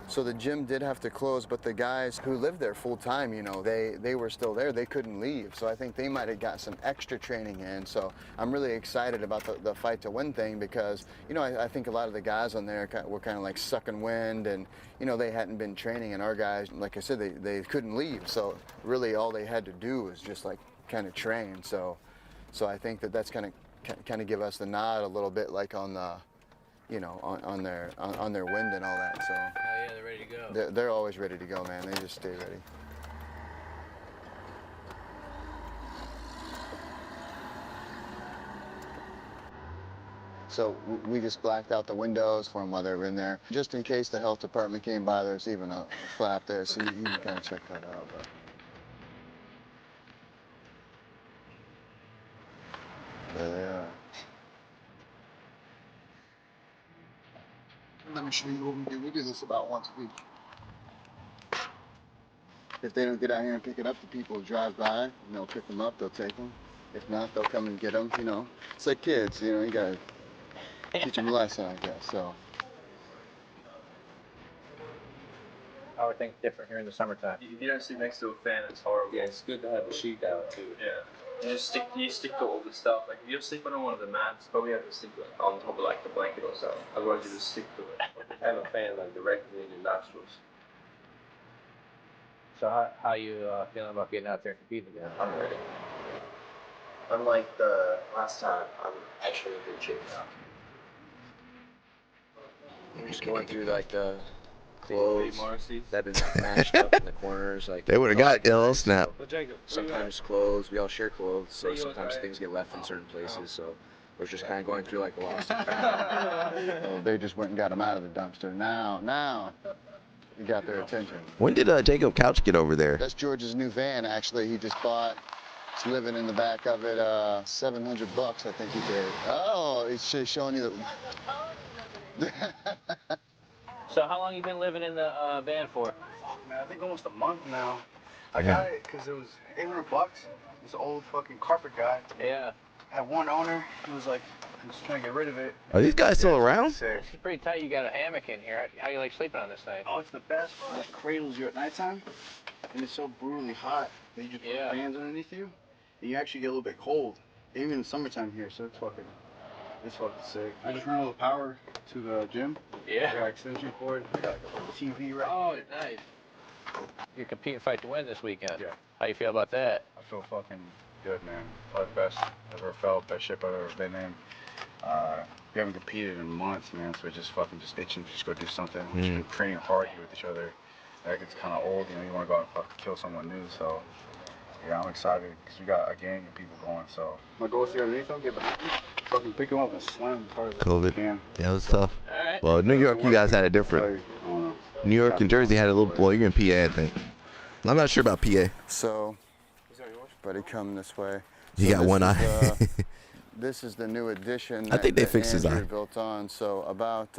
So the gym did have to close, but the guys who lived there full time, you know, they were still there. They couldn't leave. So I think they might have got some extra training in. So I'm really excited about the fight to win thing because, you know, I think a lot of the guys on there were kind of like sucking wind and, you know, they hadn't been training. And our guys, like I said, they couldn't leave. So really all they had to do was just like kind of train. So I think that's kind of give us the nod a little bit like on the, you know, on their wind and all that. So. Oh yeah, they're ready to go. They're always ready to go, man. They just stay ready. So we just blacked out the windows for them while they were in there, just in case the health department came by. There's even a flap there, so you can kind of check that out. But. There they are. Let me show you what we do. We do this about once a week. If they don't get out here and pick it up, the people will drive by and they'll pick them up, they'll take them. If not, they'll come and get them, you know. It's like kids, you know, you gotta teach them a lesson, I guess, so. How are things different here in the summertime? If you don't sleep next to a fan, it's horrible. Yeah, it's good to have a sheet down too. Yeah. You stick to all the stuff. Like if you sleep on one of the mats, probably have to sleep like on top of like the blanket or something. Otherwise you just stick to it. Have a fan like directly in your nostrils. So how you feeling about getting out there and competing again? I'm ready. Unlike the last time, I'm actually in good shape now. I'm just going through like the clothes that have been mashed up in the corners. Like They would have got ill snap. sometimes clothes. We all share clothes, so sometimes things get left in certain places. So we're just kind of going through like the lost. Oh, they just went and got them out of the dumpster. Now, you got their attention. When did Jacob Couch get over there? That's George's new van, actually. He just bought. He's living in the back of it. $700, I think he paid. Oh, it's just showing you that. So how long you been living in the van for? Man, I think almost a month now. I got it because it was $800. This old fucking carpet guy. Yeah. Had one owner. He was like, I'm just trying to get rid of it. Are these guys still around? Sick. It's pretty tight. You got a hammock in here. How do you like sleeping on this thing? Oh, it's the best. It cradles you at nighttime, and it's so brutally hot that you just put fans underneath you, and you actually get a little bit cold, even in the summertime here. So it's fucking sick. I just ran all the power to the gym. Yeah. I got extension cord. I got like a TV right. Oh, nice. You're competing fight to win this weekend. Yeah. How you feel about that? I feel fucking good, man. Probably the best I've ever felt, best shape I've ever been in. We haven't competed in months, man, so we're just itching to just go do something. We've been training hard here with each other. Like, it's kind of old, you know, you want to go out and fucking kill someone new, so yeah, I'm excited because we got a gang of people going, so. My goal is to get underneath them, get behind them, fucking pick them up and slam them as hard as I can. Yeah, it was tough. Well, New York, you guys had it different. New York and Jersey had a little, well, you're in PA, I think. I'm not sure about PA. So, buddy, come this way. You got one eye. This is the new addition I think they that fixed his Andrew eye. built on. So about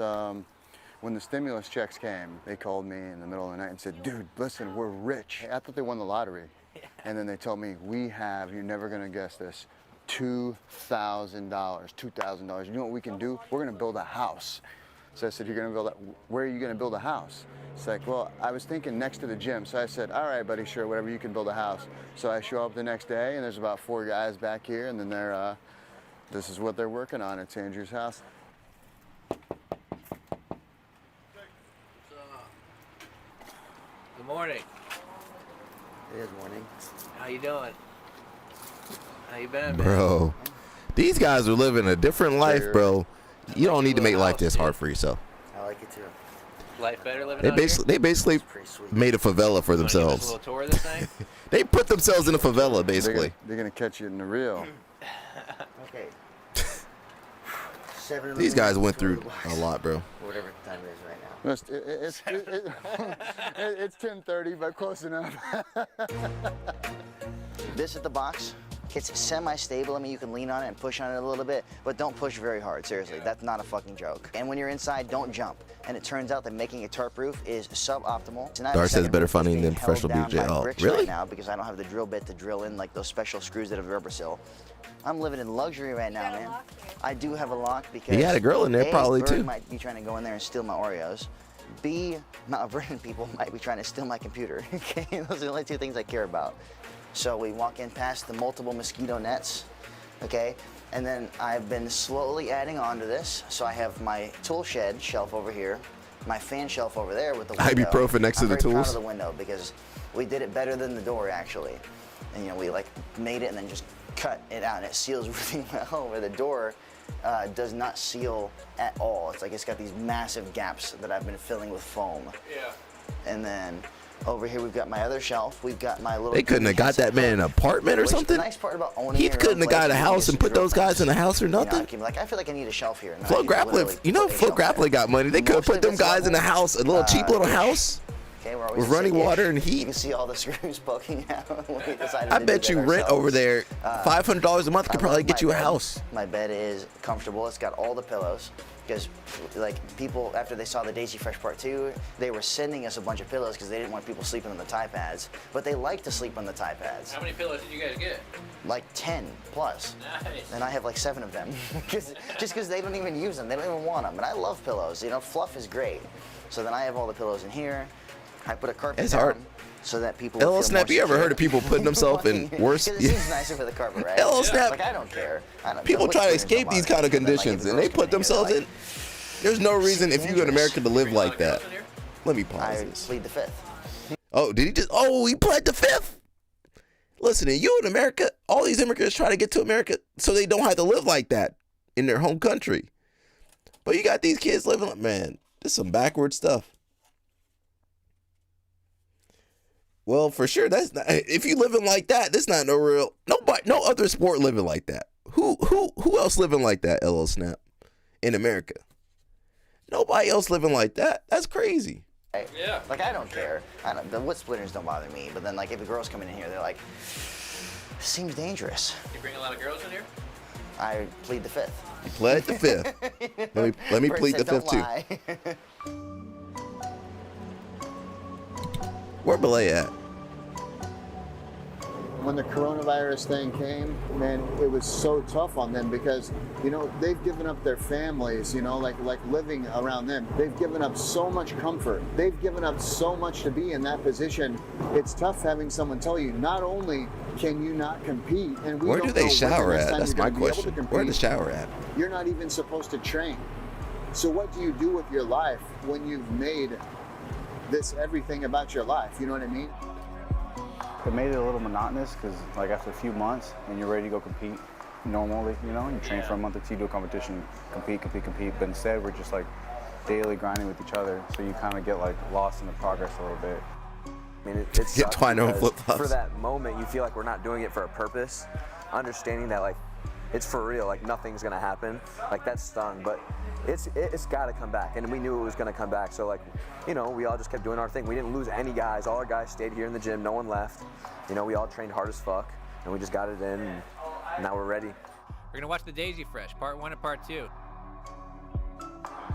when the stimulus checks came, they called me in the middle of the night and said, dude, listen, we're rich. I thought they won the lottery. And then they told me, we have, you're never going to guess this, $2,000. You know what we can do? We're going to build a house. So I said, you're going to build a, where are you going to build a house? It's like, well, I was thinking next to the gym. So I said, all right, buddy, sure, whatever, you can build a house. So I show up the next day, and there's about 4 guys back here, and then they're, this is what they're working on. It's Andrew's house. Good morning. Good morning. How you doing? How you been, man? Bro, these guys are living a different life, bro. You don't need to make life this hard for yourself. I like it too. Life better living They out basically made a favela for here? Wanna give us a themselves. little tour of this thing? They put themselves in a favela, basically. They're gonna catch you in the real. Okay. These guys went through a lot, bro. Whatever time it is right now. It's 10:30, but close enough. This is the box. It's semi-stable. I mean, you can lean on it and push on it a little bit, but don't push very hard. Seriously, that's not a fucking joke. And when you're inside, don't jump. And it turns out that making a tarp roof is suboptimal. Dar says better funding than professional BJJ. Oh, really? Right now, because I don't have the drill bit to drill in like those special screws that have a rubber seal. I'm living in luxury right now, man. I do have a lock because He had a girl in there, A, probably, Bird too. might be trying to go in there and steal my Oreos. B, Mount Vernon people might be trying to steal my computer. Okay, those are the only two things I care about. So we walk in past the multiple mosquito nets, okay? And then I've been slowly adding on to this. So I have my tool shed shelf over here, my fan shelf over there with the window. Ibuprofen next to the I'm very proud tools. of the window because we did it better than the door actually. And you know, we like made it and then just cut it out and it seals really well, where the door does not seal at all. It's like it's got these massive gaps that I've been filling with foam. Yeah. And then over here we've got my other shelf. We've got my little. They couldn't have got that man an apartment or something. The nice part about owning He your own couldn't have got place a is house you and can put those drill guys in a house or You know, nothing. I can be like, I feel like I need a shelf here. And Flo I can Grappling, literally you know, put a Flo shelf there. Grappling got money. They could have Most put of them it's guys in a level, house, a little cheap little ish. house. Okay, we're always with running ish. water and heat. You can see all the screws poking out. When we decided I to bet do you that rent ourselves. over there $500 a month could I probably love get my you a bed. house. My bed is comfortable. It's got all the pillows. Because, like, people, after they saw the Daisy Fresh Part 2, they were sending us a bunch of pillows because they didn't want people sleeping on the Thigh pads. But they like to sleep on the Thigh pads. How many pillows did you guys get? Like 10 plus. Nice. And I have like 7 of them. Just because they don't even use them. They don't even want them. And I love pillows. You know, fluff is great. So then I have all the pillows in here. I put a carpet It's down hard. so that people LL will feel Snap, more you ever secure. heard of people putting themselves in worse? Because it seems nicer for the carpet, right? LL Snap. Like, I don't care. People the try to wood splitters escape don't these bother kind of me. But then, like, conditions if and the they girls put come in here, themselves they're in. There's no reason if you're in America to live like that. Let me pause I this. plead the fifth. Oh, did he just? Oh, he pled the fifth. Listen, you in America, all these immigrants try to get to America so they don't have to live like that in their home country. But you got these kids living like, man, this is some backward stuff. Well, for sure, that's not, if you living like that, that's not no real, nobody, no other sport living like that. Who else living like that, LL Snap, in America? Nobody else living like that. That's crazy. Right? Yeah. Like, I don't care. The wood splitters don't bother me. But then, like, if the girls come in here, they're like, seems dangerous. You bring a lot of girls in here? I plead the fifth. You pled the fifth. let me Bird plead the said, "Don't fifth too. lie." Where Belay at? When the coronavirus thing came, man, it was so tough on them because, you know, they've given up their families, you know, like living around them. They've given up so much comfort. They've given up so much to be in that position. It's tough having someone tell you, not only can you not compete, and we Where don't do they know when the shower next at? time That's you're my gonna be able to question. Where the compete. shower at? You're not even supposed to train. So what do you do with your life when you've made this everything about your life? You know what I mean? It made it a little monotonous because, like, after a few months and you're ready to go compete normally, you know, you train for a month or two, do a competition, compete. But instead, we're just like daily grinding with each other, so you kind of get like lost in the progress a little bit. I mean, it sucks Twino and because flip-flops. for that moment, you feel like we're not doing it for a purpose, understanding that like it's for real, like nothing's gonna happen. Like that stung, but it's gotta come back, and we knew it was gonna come back. So like, you know, we all just kept doing our thing. We didn't lose any guys. All our guys stayed here in the gym. No one left. You know, we all trained hard as fuck, and we just got it in, and now we're ready. We're gonna watch the Daisy Fresh, part 1 and part 2.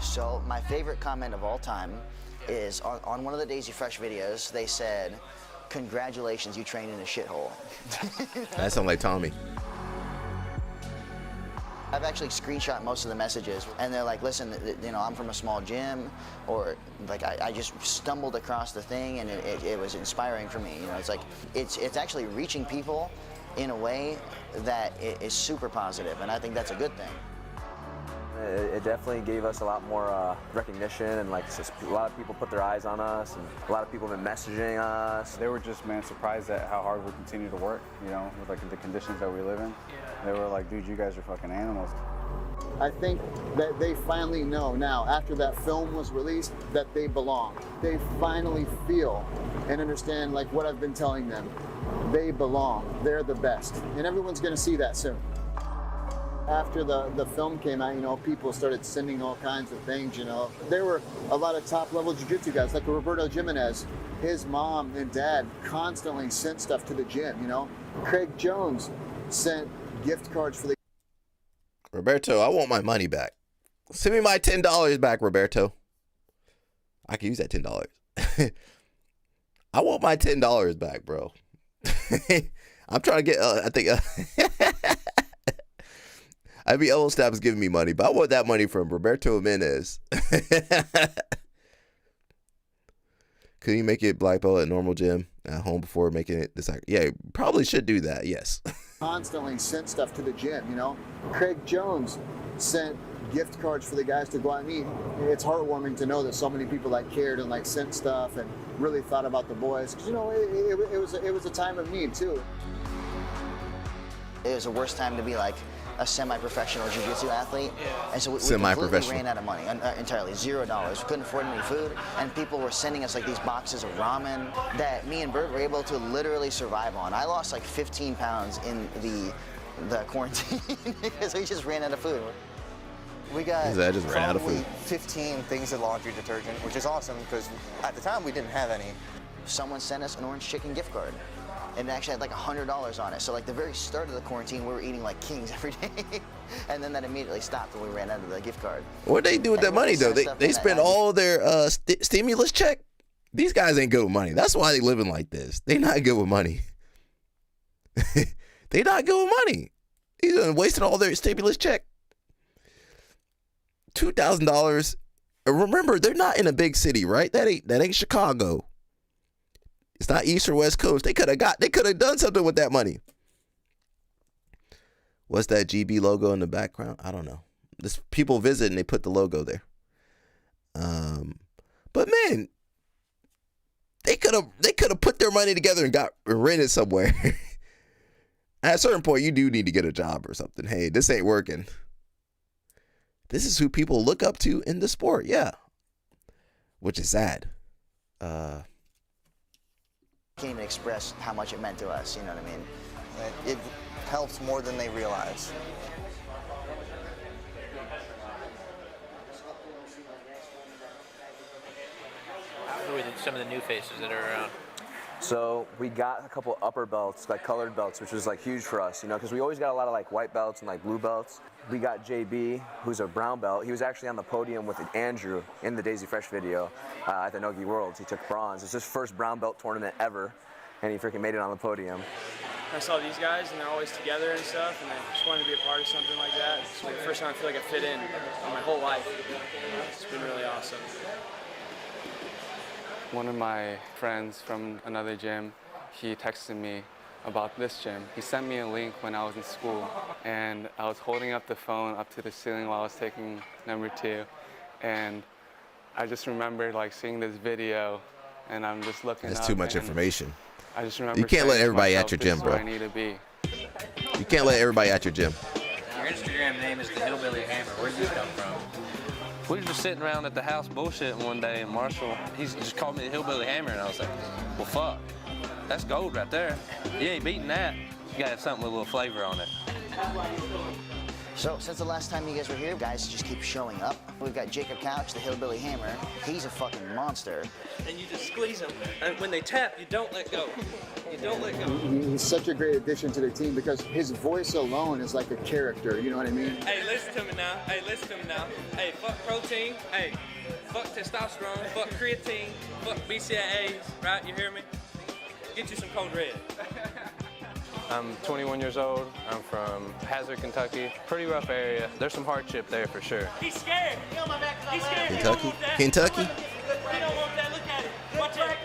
So my favorite comment of all time is on one of the Daisy Fresh videos, they said, "Congratulations, you trained in a shithole." That sounds like Tommy. I've actually screenshot most of the messages, and they're like, listen, you know, I'm from a small gym, or like I just stumbled across the thing and it was inspiring for me. You know, it's like, it's actually reaching people in a way that is super positive, and I think that's a good thing. It definitely gave us a lot more recognition, and like a lot of people put their eyes on us, and a lot of people have been messaging us. They were just, man, surprised at how hard we continue to work, you know, with like the conditions that we live in. They were like, dude, you guys are fucking animals. I think that they finally know now, after that film was released, that they belong. They finally feel and understand like what I've been telling them. They belong. They're the best. And everyone's gonna see that soon. After the film came out, you know, people started sending all kinds of things, you know. There were a lot of top-level jiu-jitsu guys, like Roberto Jimenez. His mom and dad constantly sent stuff to the gym, you know. Craig Jones sent gift cards for the... Roberto, I want my money back. Send me my $10 back, Roberto. I can use that $10. I want my $10 back, bro. I'm trying to get, I think... I mean, Old Snap is giving me money, but I want that money from Roberto Jimenez. Could you make it black belt at normal gym at home before making it this? Yeah, probably should do that. Yes. Constantly sent stuff to the gym, you know. Craig Jones sent gift cards for the guys to go out and eat. It's heartwarming to know that so many people like cared and like sent stuff and really thought about the boys. 'Cause, you know, it was a time of need too. It was the worst time to be like a semi-professional jiu-jitsu athlete, and so we completely ran out of money entirely, $0. We couldn't afford any food, and people were sending us like these boxes of ramen that me and Bert were able to literally survive on. I lost like 15 pounds in the quarantine because we just ran out of food. We got just ran out of food. 15 things of laundry detergent, which is awesome because at the time we didn't have any. Someone sent us an orange chicken gift card. And it actually had like $100 on it. So like the very start of the quarantine, we were eating like kings every day. And then that immediately stopped when we ran out of the gift card. What do they do with that money though? They spend all their stimulus check. These guys ain't good with money. That's why they living like this. They not good with money. They not good with money. They done wasted all their stimulus check. $2,000. Remember, they're not in a big city, right? That ain't Chicago. It's not East or West Coast. They could have done something with that money. What's that GB logo in the background? I don't know. This people visit and they put the logo there. But man, they could have put their money together and got rented somewhere. At a certain point, you do need to get a job or something. Hey, this ain't working. This is who people look up to in the sport, yeah. Which is sad. Can't even express how much it meant to us, you know what I mean? It helps more than they realize. Who are some of the new faces that are around? So we got a couple upper belts, like colored belts, which was like huge for us, you know, because we always got a lot of like white belts and like blue belts. We got JB, who's a brown belt. He was actually on the podium with Andrew in the Daisy Fresh video at the Nogi Worlds. He took bronze. It's his first brown belt tournament ever, and he freaking made it on the podium. I saw these guys, and they're always together and stuff, and I just wanted to be a part of something like that. It's like the first time I feel like I fit in my whole life. It's been really awesome. One of my friends from another gym, he texted me about this gym. He sent me a link when I was in school, and I was holding up the phone up to the ceiling while I was taking number 2, and I just remembered like seeing this video, and I'm just looking That's up, too much information. I just remember you can't let everybody at your gym, bro. I need to be. You can't let everybody at your gym. Your Instagram name is the Hillbilly Hammer. Where did this come from? We were just sitting around at the house bullshitting one day, and Marshall, he just called me the Hillbilly Hammer, and I was like, well, fuck. That's gold right there. You ain't beating that. You gotta have something with a little flavor on it. So, since the last time you guys were here, guys just keep showing up. We've got Jacob Couch, the Hillbilly Hammer. He's a fucking monster. And you just squeeze them, and when they tap, you don't let go. You don't let go. He's such a great addition to the team because his voice alone is like a character, you know what I mean? Hey, listen to me now. Hey, listen to me now. Hey, fuck protein. Hey, fuck testosterone. Fuck creatine. Fuck BCAAs. Right? You hear me? Get you some Code Red. I'm 21 years old. I'm from Hazard, Kentucky. Pretty rough area. There's some hardship there for sure. He's scared. He on my back. He's scared. Kentucky? Kentucky? He don't want that. Look at it. Watch it.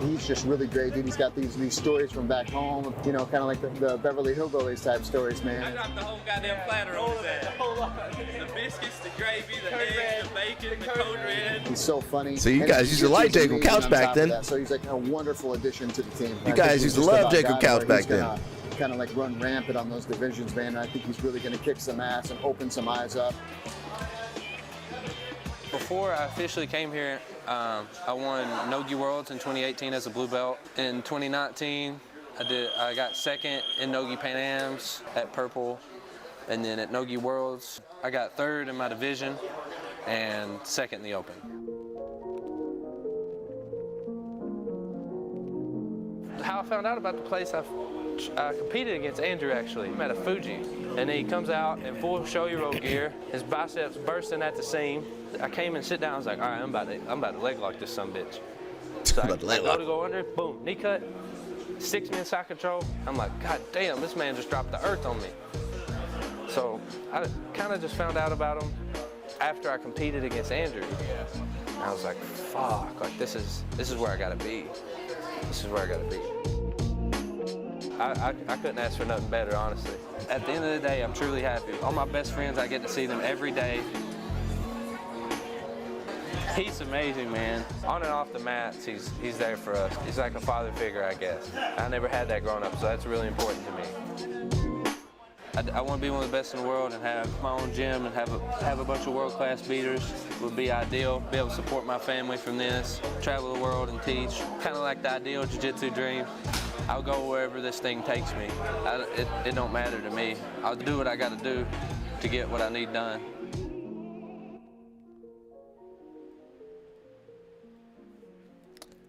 he's just really great, dude. He's got these stories from back home, you know, kind of like the Beverly Hillbillies type stories, man. I dropped the whole goddamn platter on his ass. The biscuits, the gravy, the eggs, the bacon, the code red. He's so funny. So you And guys used to like Jacob Couch back then. So he's like a wonderful addition to the team. You guys used to love Jacob Couch back then. Kind of like run rampant on those divisions, man. And I think he's really going to kick some ass and open some eyes up. Before I officially came here, I won Nogi Worlds in 2018 as a blue belt. In 2019, I got second in Nogi Pan Ams at purple, and then at Nogi Worlds, I got third in my division and second in the open. How I found out about the place, I competed against Andrew actually. I'm at a Fuji, and he comes out in full show-your-own gear, his biceps bursting at the seam. I came and sit down. I was like, all right, I'm about to leg lock this sumbitch. So I go under, boom, knee cut, 6 men side control. I'm like, God damn, this man just dropped the earth on me. So I kind of just found out about him after I competed against Andrew. And I was like, fuck, like this is where I gotta be. This is where I gotta be. I couldn't ask for nothing better, honestly. At the end of the day, I'm truly happy. All my best friends, I get to see them every day. He's amazing, man. On and off the mats, he's there for us. He's like a father figure, I guess. I never had that growing up, so that's really important to me. I want to be one of the best in the world and have my own gym and have a bunch of world-class beaters would be ideal. Be able to support my family from this, travel the world and teach. Kind of like the ideal jiu-jitsu dream. I'll go wherever this thing takes me. It don't matter to me. I'll do what I got to do to get what I need done.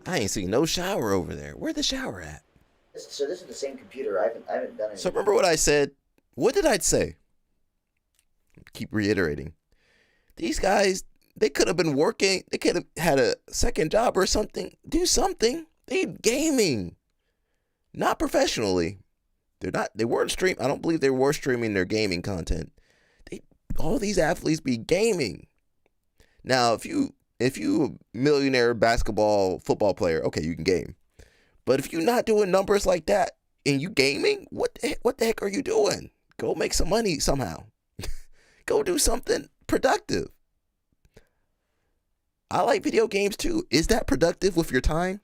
I ain't seen no shower over there. Where the shower at? So this is the same computer. I haven't done it. So remember what I said? What did I say? Keep reiterating. These guys, they could have been working. They could have had a second job or something. Do something. They gaming. Not professionally. They weren't stream. I don't believe they were streaming their gaming content. All these athletes be gaming. Now, if you a millionaire basketball, football player, okay, you can game. But if you're not doing numbers like that and you gaming, what the heck are you doing? Go make some money somehow. Go do something productive. I like video games too. Is that productive with your time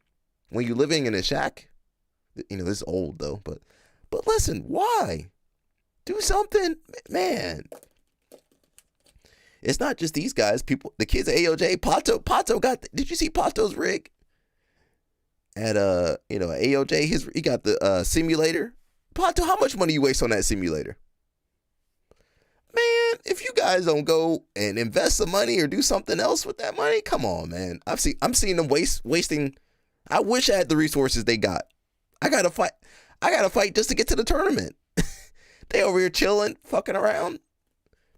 when you're living in a shack? You know, this is old though, but listen, why? Do something, man. It's not just these guys. People, the kids at AOJ, Pato got. Did you see Pato's rig? At AOJ, he got the simulator. Pato, how much money you waste on that simulator? Man, if you guys don't go and invest some money or do something else with that money, come on, man. I'm seeing them wasting. I wish I had the resources they got. I gotta fight just to get to the tournament. They over here chilling, fucking around.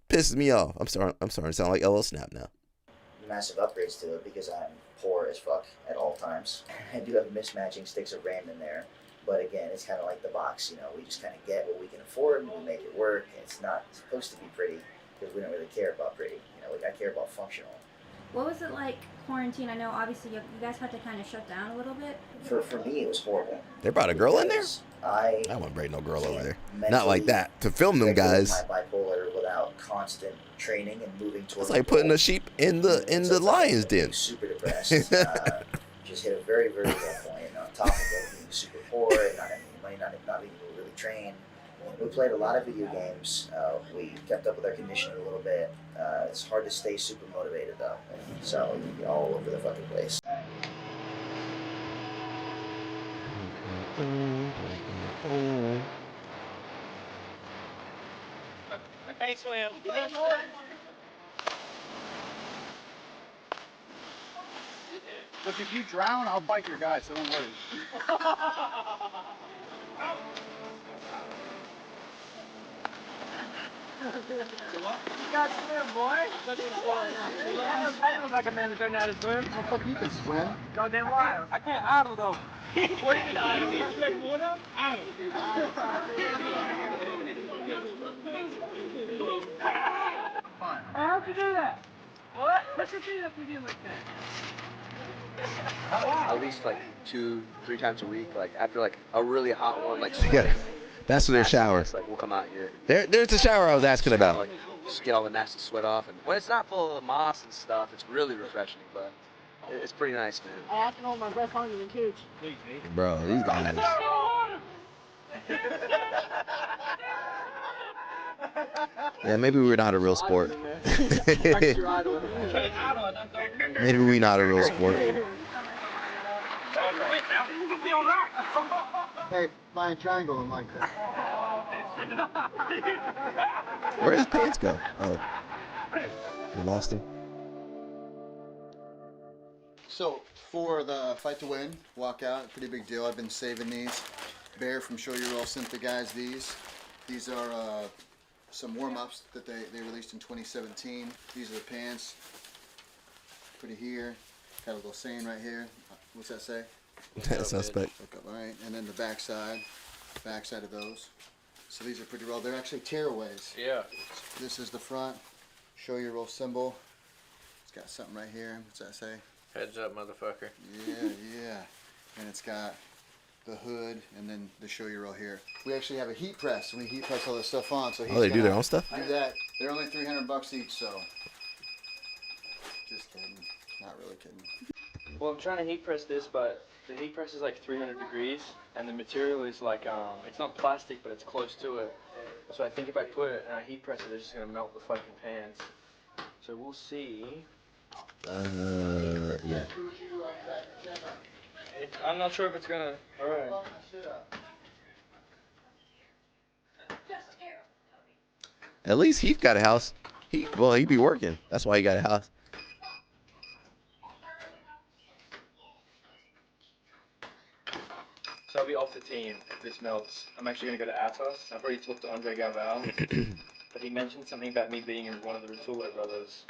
Pisses me off. I'm starting to sound like LL Snap now. Massive upgrades to it because I'm poor as fuck at all times. I do have mismatching sticks of RAM in there, but again, it's kind of like the box. You know, we just kind of get what we can afford and we make it work. It's not supposed to be pretty because we don't really care about pretty. You know, I care about functional. What was it like quarantine? I know obviously you guys had to kind of shut down a little bit. For me, it was horrible. They brought a girl in there? I wouldn't bring no girl over there. Not like that. To film them guys. My bipolar without constant training and moving towards. It's like putting a sheep in the lion's den. Super depressed. Just hit a very, very low point. And on top of it, being super poor and not having any money, not being able to really train. We played a lot of video games. We kept up with our conditioning a little bit. It's hard to stay super motivated though. So you can be all over the fucking place. Hey, Slim. Look, if you drown, I'll bite your guy, so don't worry. You got swim, boy. I don't like a man that doesn't know how to swim. How the fuck you can swim? Goddamn right. I can't idle though. What do you idle? You take water? Idle. How'd you do that? What? What'd you do that if you did like that? at least like 2-3 times a week. Like after like a really hot one, like Yeah. That's their shower. like we'll come out here. There's the shower I was asking about. Like, just get all the nasty sweat off, and when it's not full of moss and stuff, it's really refreshing. But it's pretty nice, man. I have to hold my breath longer than Cooch. Bro, these guys. Yeah, maybe we're not a real sport. Maybe we're not a real sport. Hey, flying triangle and like that. Where did his pants go? Oh, we lost him. So for the fight to win, walkout, pretty big deal. I've been saving these. Bear from Show Your Roll sent the guys these. These are some warm-ups that they released in 2017. These are the pants. Put it here. Got a little saying right here. What's that say? Suspect. All right, and then the backside of those. So these are pretty raw. They're actually tearaways. Yeah. This is the front. Show Your Roll symbol. It's got something right here. What's that say? Heads up, motherfucker. Yeah. And it's got the hood and then the Show Your Roll here. We actually have a heat press, and we heat press all this stuff on. So Oh, they do their own stuff? Do that. They're only $300 each, so. Just kidding. Not really kidding. Well, I'm trying to heat press this, but the heat press is like 300 degrees, and the material is like, it's not plastic, but it's close to it. So I think if I put it and I heat press it, it's just gonna melt the fucking pants. So we'll see. Yeah. I'm not sure if it's gonna. All right. At least Heath got a house. He be working. That's why he got a house. So I'll be off the team if this melts. I'm actually gonna go to Atos. I've already talked to Andre Galval, but he mentioned something about me being in one of the Rutullo brothers.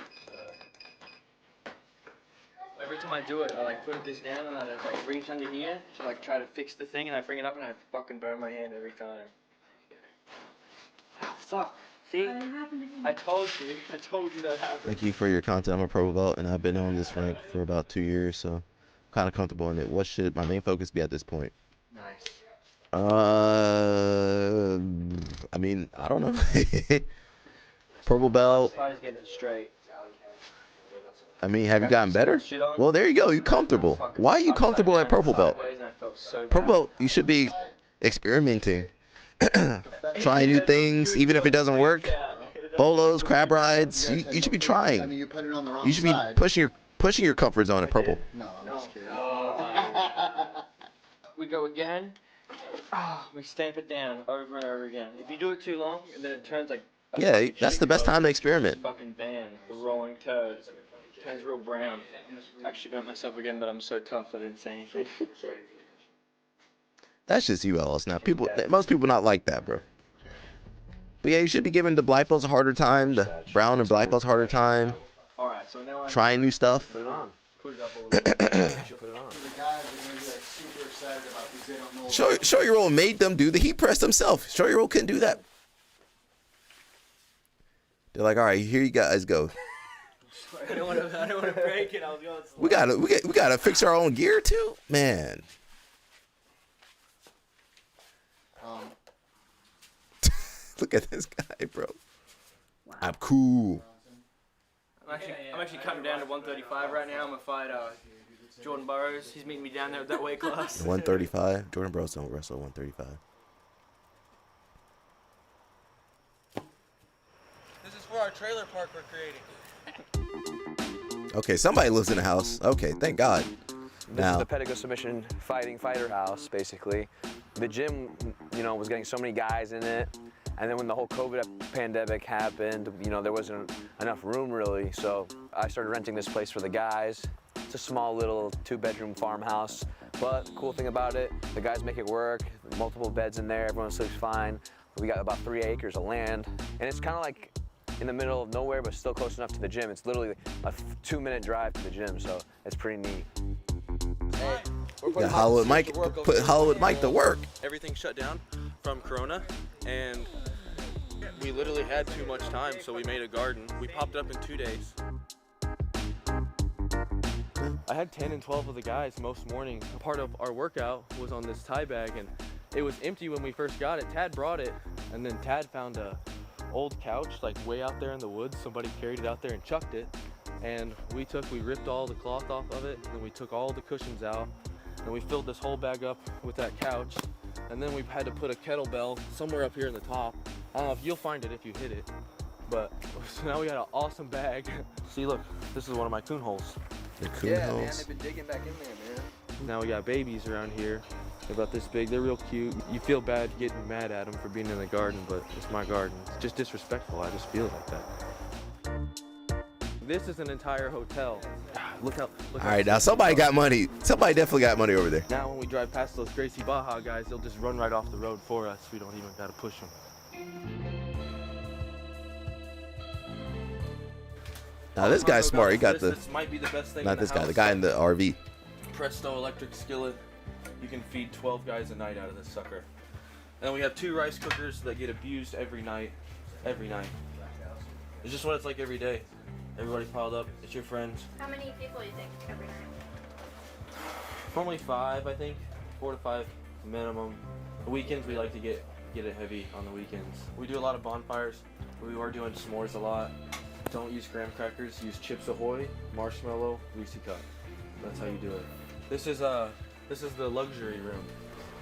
Every time I do it, I like put this down and I just like reach under here to like try to fix the thing, and I bring it up and I fucking burn my hand every time. Fuck. See? I told you that happened. Thank you for your content. I'm a purple belt, and I've been on this rank for about 2 years, so I'm kind of comfortable in it. What should my main focus be at this point? Nice. I mean, I don't know. Purple belt. I just get it straight. I mean, have you gotten better? Well, there you go. You're comfortable. Why are you comfortable at purple belt? Purple belt, you should be experimenting. Trying new things, even if it doesn't work. Bolos, crab rides. You should be trying. I mean, you put it on the wrong You should be side. pushing your comfort zone at purple. No, I'm just kidding. We go again. We stamp it down over and over again. If you do it too long, and then it turns like. Yeah, that's the best time to experiment. Fucking van, the rolling toes. Turns real brown. Actually burnt myself again, but I'm so tough I didn't say anything. That's just you, Ellis. Now, most people not like that, bro. But yeah, you should be giving the black belts a harder time, the brown and black belts a harder time. All right, so now trying new stuff. Put it on. Put it up a little bit. Put it on. The guys are gonna be like super excited about these. They don't know. Show Your Roll made them do the heat press themselves. Show Your Roll couldn't do that. They're like, all right, here you guys go. I don't want to break it. I was going slow. We gotta fix our own gear too, man. Look at this guy, bro. Wow. I'm cool. I'm actually cutting down to 135 right now. I'm gonna fight Jordan Burroughs. He's meeting me down there with that weight class. 135. Jordan Burroughs don't wrestle 135. This is for our trailer park we're creating. Okay, somebody lives in the house. Okay, thank God. This is the Pedigo Submission Fighter House, basically. The gym, was getting so many guys in it. And then when the whole COVID pandemic happened, there wasn't enough room really. So I started renting this place for the guys. It's a small little 2-bedroom farmhouse. But the cool thing about it, the guys make it work. Multiple beds in there, everyone sleeps fine. We got about 3 acres of land. And it's kind of like in the middle of nowhere, but still close enough to the gym. It's literally a 2-minute drive to the gym, so it's pretty neat. Hey, Yeah, Hollywood Mike, put Hollywood Mike to work. Everything shut down from Corona, and we literally had too much time, so we made a garden. We popped up in 2 days. I had 10 and 12 of the guys most mornings. Part of our workout was on this tie bag, and it was empty when we first got it. Tad brought it, and then Tad found a old couch like way out there in the woods. Somebody carried it out there and chucked it, and we ripped all the cloth off of it, and we took all the cushions out, and we filled this whole bag up with that couch, and then we had to put a kettlebell somewhere up here in the top. I don't know if you'll find it if you hit it, but so now we got an awesome bag. See, look, this is one of my coon holes. The coon Yeah, holes. man, they've been digging back in there, man. Now we got babies around here. They're about this big. They're real cute. You feel bad getting mad at them for being in the garden, but it's my garden. It's just disrespectful. I just feel like that. This is an entire hotel. Look how. All right, now somebody got money. Somebody definitely got money over there. Now when we drive past those Gracie Baja guys, they'll just run right off the road for us. We don't even gotta push them. Now this guy's smart. He got This might be the best thing. not in this the guy. house. The guy in the RV. Presto electric skillet. You can feed 12 guys a night out of this sucker. And then we have 2 rice cookers that get abused every night. Every night. It's just what it's like every day. Everybody piled up. It's your friends. How many people do you think every night? Normally 5, I think. 4 to 5 minimum. The weekends we like to get it heavy on the weekends. We do a lot of bonfires. We are doing s'mores a lot. Don't use graham crackers. Use Chips Ahoy, marshmallow, Reese cup. That's how you do it. This is the luxury room.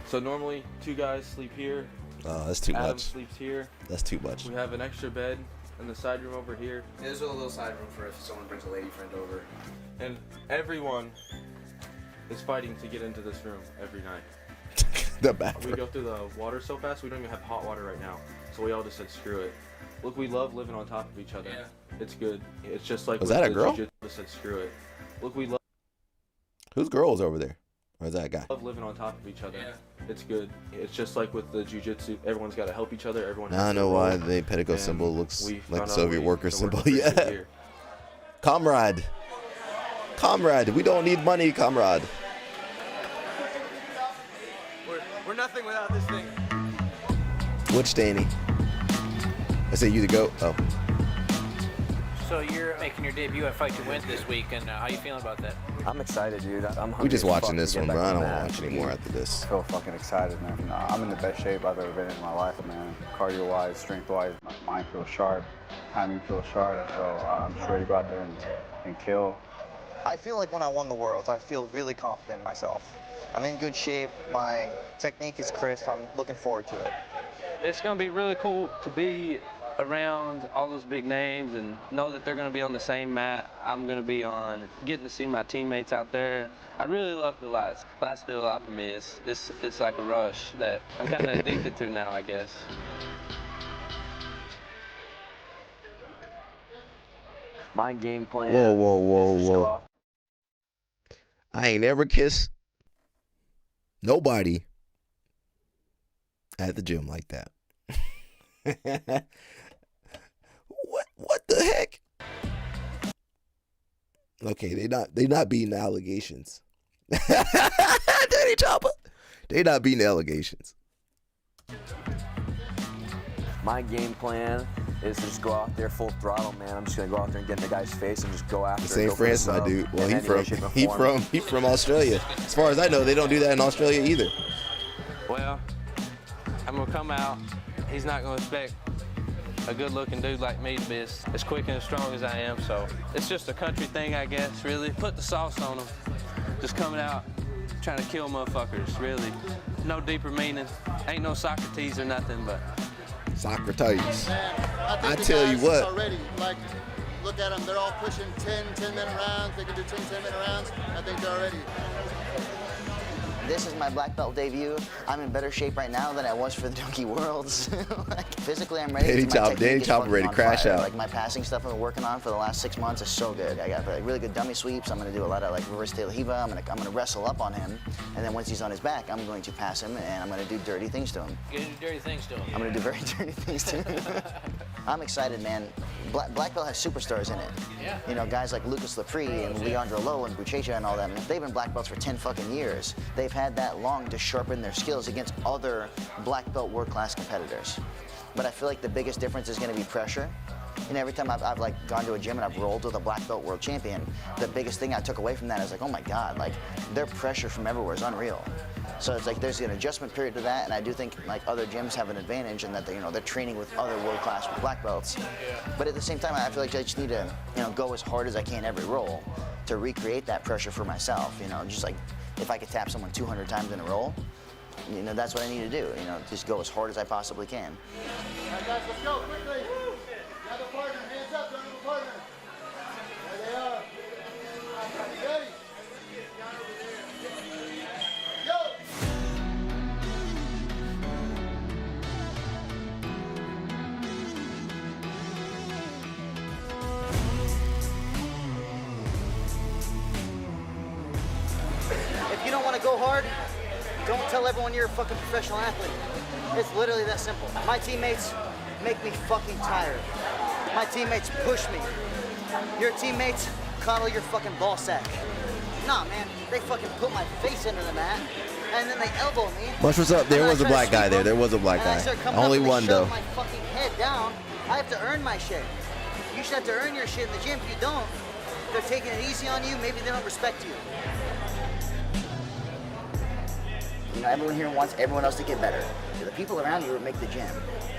So normally 2 guys sleep here. Oh, that's too Adam much. sleeps here. That's too much. We have an extra bed in the side room over here. There's a little side room for if someone brings a lady friend over. And everyone is fighting to get into this room every night. The We bathroom. go through the water so fast, we don't even have hot water right now. So we all just said, screw it. Look, we love living on top of each other. Yeah. It's good. It's just like Was with that a the girl? jiu-jitsu, just said, screw it. Look, we Whose girl is over there? Or is that a guy? love living on top of each other. Yeah. It's good. It's just like with the jiu-jitsu. Everyone's got to help each other. Everyone. Now I has know their why role. the pedicle And symbol looks we like found the out Soviet we worker can work symbol. pretty good Yeah. here. Comrade. Comrade. We don't need money, comrade. We're nothing without this thing. Which Danny? I say you the goat. Oh. So you're making your debut at Fight to Win this week, and how you feeling about that? I'm excited, dude. I'm hungry We just as fuck watching to this get one, back bro. I on don't the want to mat. watch anymore after this. I feel fucking excited, man. I'm in the best shape I've ever been in my life, man. Cardio-wise, strength-wise, my mind feels sharp, timing feels sharp. So I'm just ready to go out there and kill. I feel like when I won the world, I feel really confident in myself. I'm in good shape. My technique is crisp. I'm looking forward to it. It's going to be really cool to be around all those big names and know that they're going to be on the same mat I'm going to be on. Getting to see my teammates out there. I really love the last still out for me. It's like a rush that I'm kind of addicted to now, I guess. My game plan. Whoa, whoa, whoa, whoa. I ain't ever kissed nobody at the gym like that. What the heck? Okay, they not beating the allegations. Danny Chopper. They not beating the allegations. My game plan is to just go out there full throttle, man. I'm just gonna go out there and get in the guy's face and just go after it. St. go for the Francis, my sub dude. Well, in any way, shape, or form. he from Australia. As far as I know, they don't do that in Australia either. Well, I'm going to come out. He's not going to expect a good-looking dude like me to be as quick and as strong as I am, so it's just a country thing, I guess, really. Put the sauce on them. Just coming out, trying to kill motherfuckers, really. No deeper meaning. Ain't no Socrates or nothing, but... Socrates. I I tell you what. Already, like, look at them. They're all pushing 10-minute rounds. They can do 10-minute rounds. I think they're ready. This is my black belt debut. I'm in better shape right now than I was for the Donkey Worlds. Like, physically, I'm ready. Danny Chopper ready to crash out. Like my passing stuff I've been working on for the last 6 months is so good. I got like, really good dummy sweeps. I'm gonna do a lot of like reverse tail hiva. I'm gonna wrestle up on him, and then once he's on his back, I'm going to pass him and I'm gonna do dirty things to him. You're gonna do dirty things to him. I'm gonna do very dirty things to him. I'm excited, man. Black belt has superstars in it. Yeah. You know, guys like Lucas Lepre and Leandro Lowe and Buchecha and all them. They've been black belts for 10 fucking years. They've had that long to sharpen their skills against other black belt world-class competitors. But I feel like the biggest difference is going to be pressure. And every time I've like gone to a gym and I've rolled with a black belt world champion, the biggest thing I took away from that is like, oh my God, like their pressure from everywhere is unreal. So it's like there's an adjustment period to that, and I do think like other gyms have an advantage in that they, they're training with other world-class black belts. But at the same time, I feel like I just need to go as hard as I can every roll to recreate that pressure for myself. Just like if I could tap someone 200 times in a roll, that's what I need to do. Just go as hard as I possibly can. All right, guys, let's go quickly. You have a partner. Hands up. Don't have a partner. There they are. Ready? Go. If you don't want to go hard, don't tell everyone you're a fucking professional athlete. It's literally that simple. My teammates make me fucking tired. My teammates push me. Your teammates coddle your fucking ball sack. Nah, man, they fucking put my face into the mat, and then they elbow me. Much was up. There was a black guy there. There was a black guy. Only one though. My fucking head down. I have to earn my shit. You should have to earn your shit in the gym. If you don't, they're taking it easy on you. Maybe they don't respect you. Everyone here wants everyone else to get better. The people around you make the gym.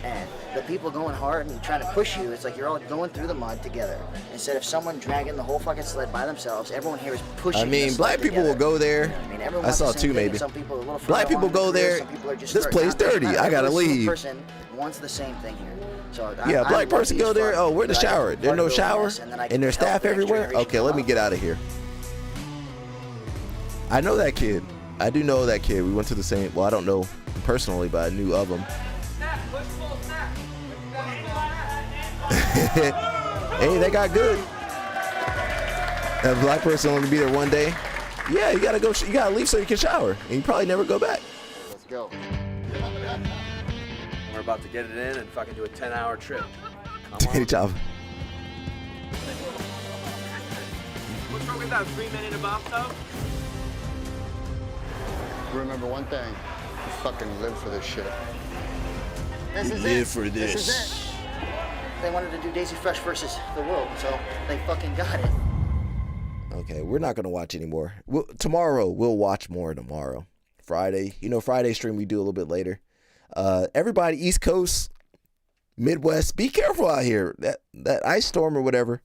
And the people going hard and trying to push you, it's like you're all going through the mud together. Instead of someone dragging the whole fucking sled by themselves, everyone here is pushing. I mean, black people will go there. I saw two maybe. Some people are a little black people go there. This place dirty. I gotta leave. Person wants the same thing here. So yeah, black person go there. Oh, where's the shower? There's no shower, and there's staff everywhere. Okay, let me get out of here. I know that kid. I do know that kid. We went to the same. Well, I don't know personally, but I knew of him. Hey, they got good. That black person only be there one day. Yeah, you gotta go. You gotta leave so you can shower, and you probably never go back. Let's go. We're about to get it in and fucking do a 10-hour trip. Danny Chopper. What's wrong with that 3 men in a bathtub? Remember one thing, you fucking live for this shit. This is live it. for This is it. They wanted to do Daisy Fresh versus the world, so they fucking got it. Okay, we're not gonna watch anymore. Tomorrow we'll watch more. Tomorrow, Friday. Friday stream we do a little bit later. Everybody, East Coast, Midwest, be careful out here. That ice storm or whatever.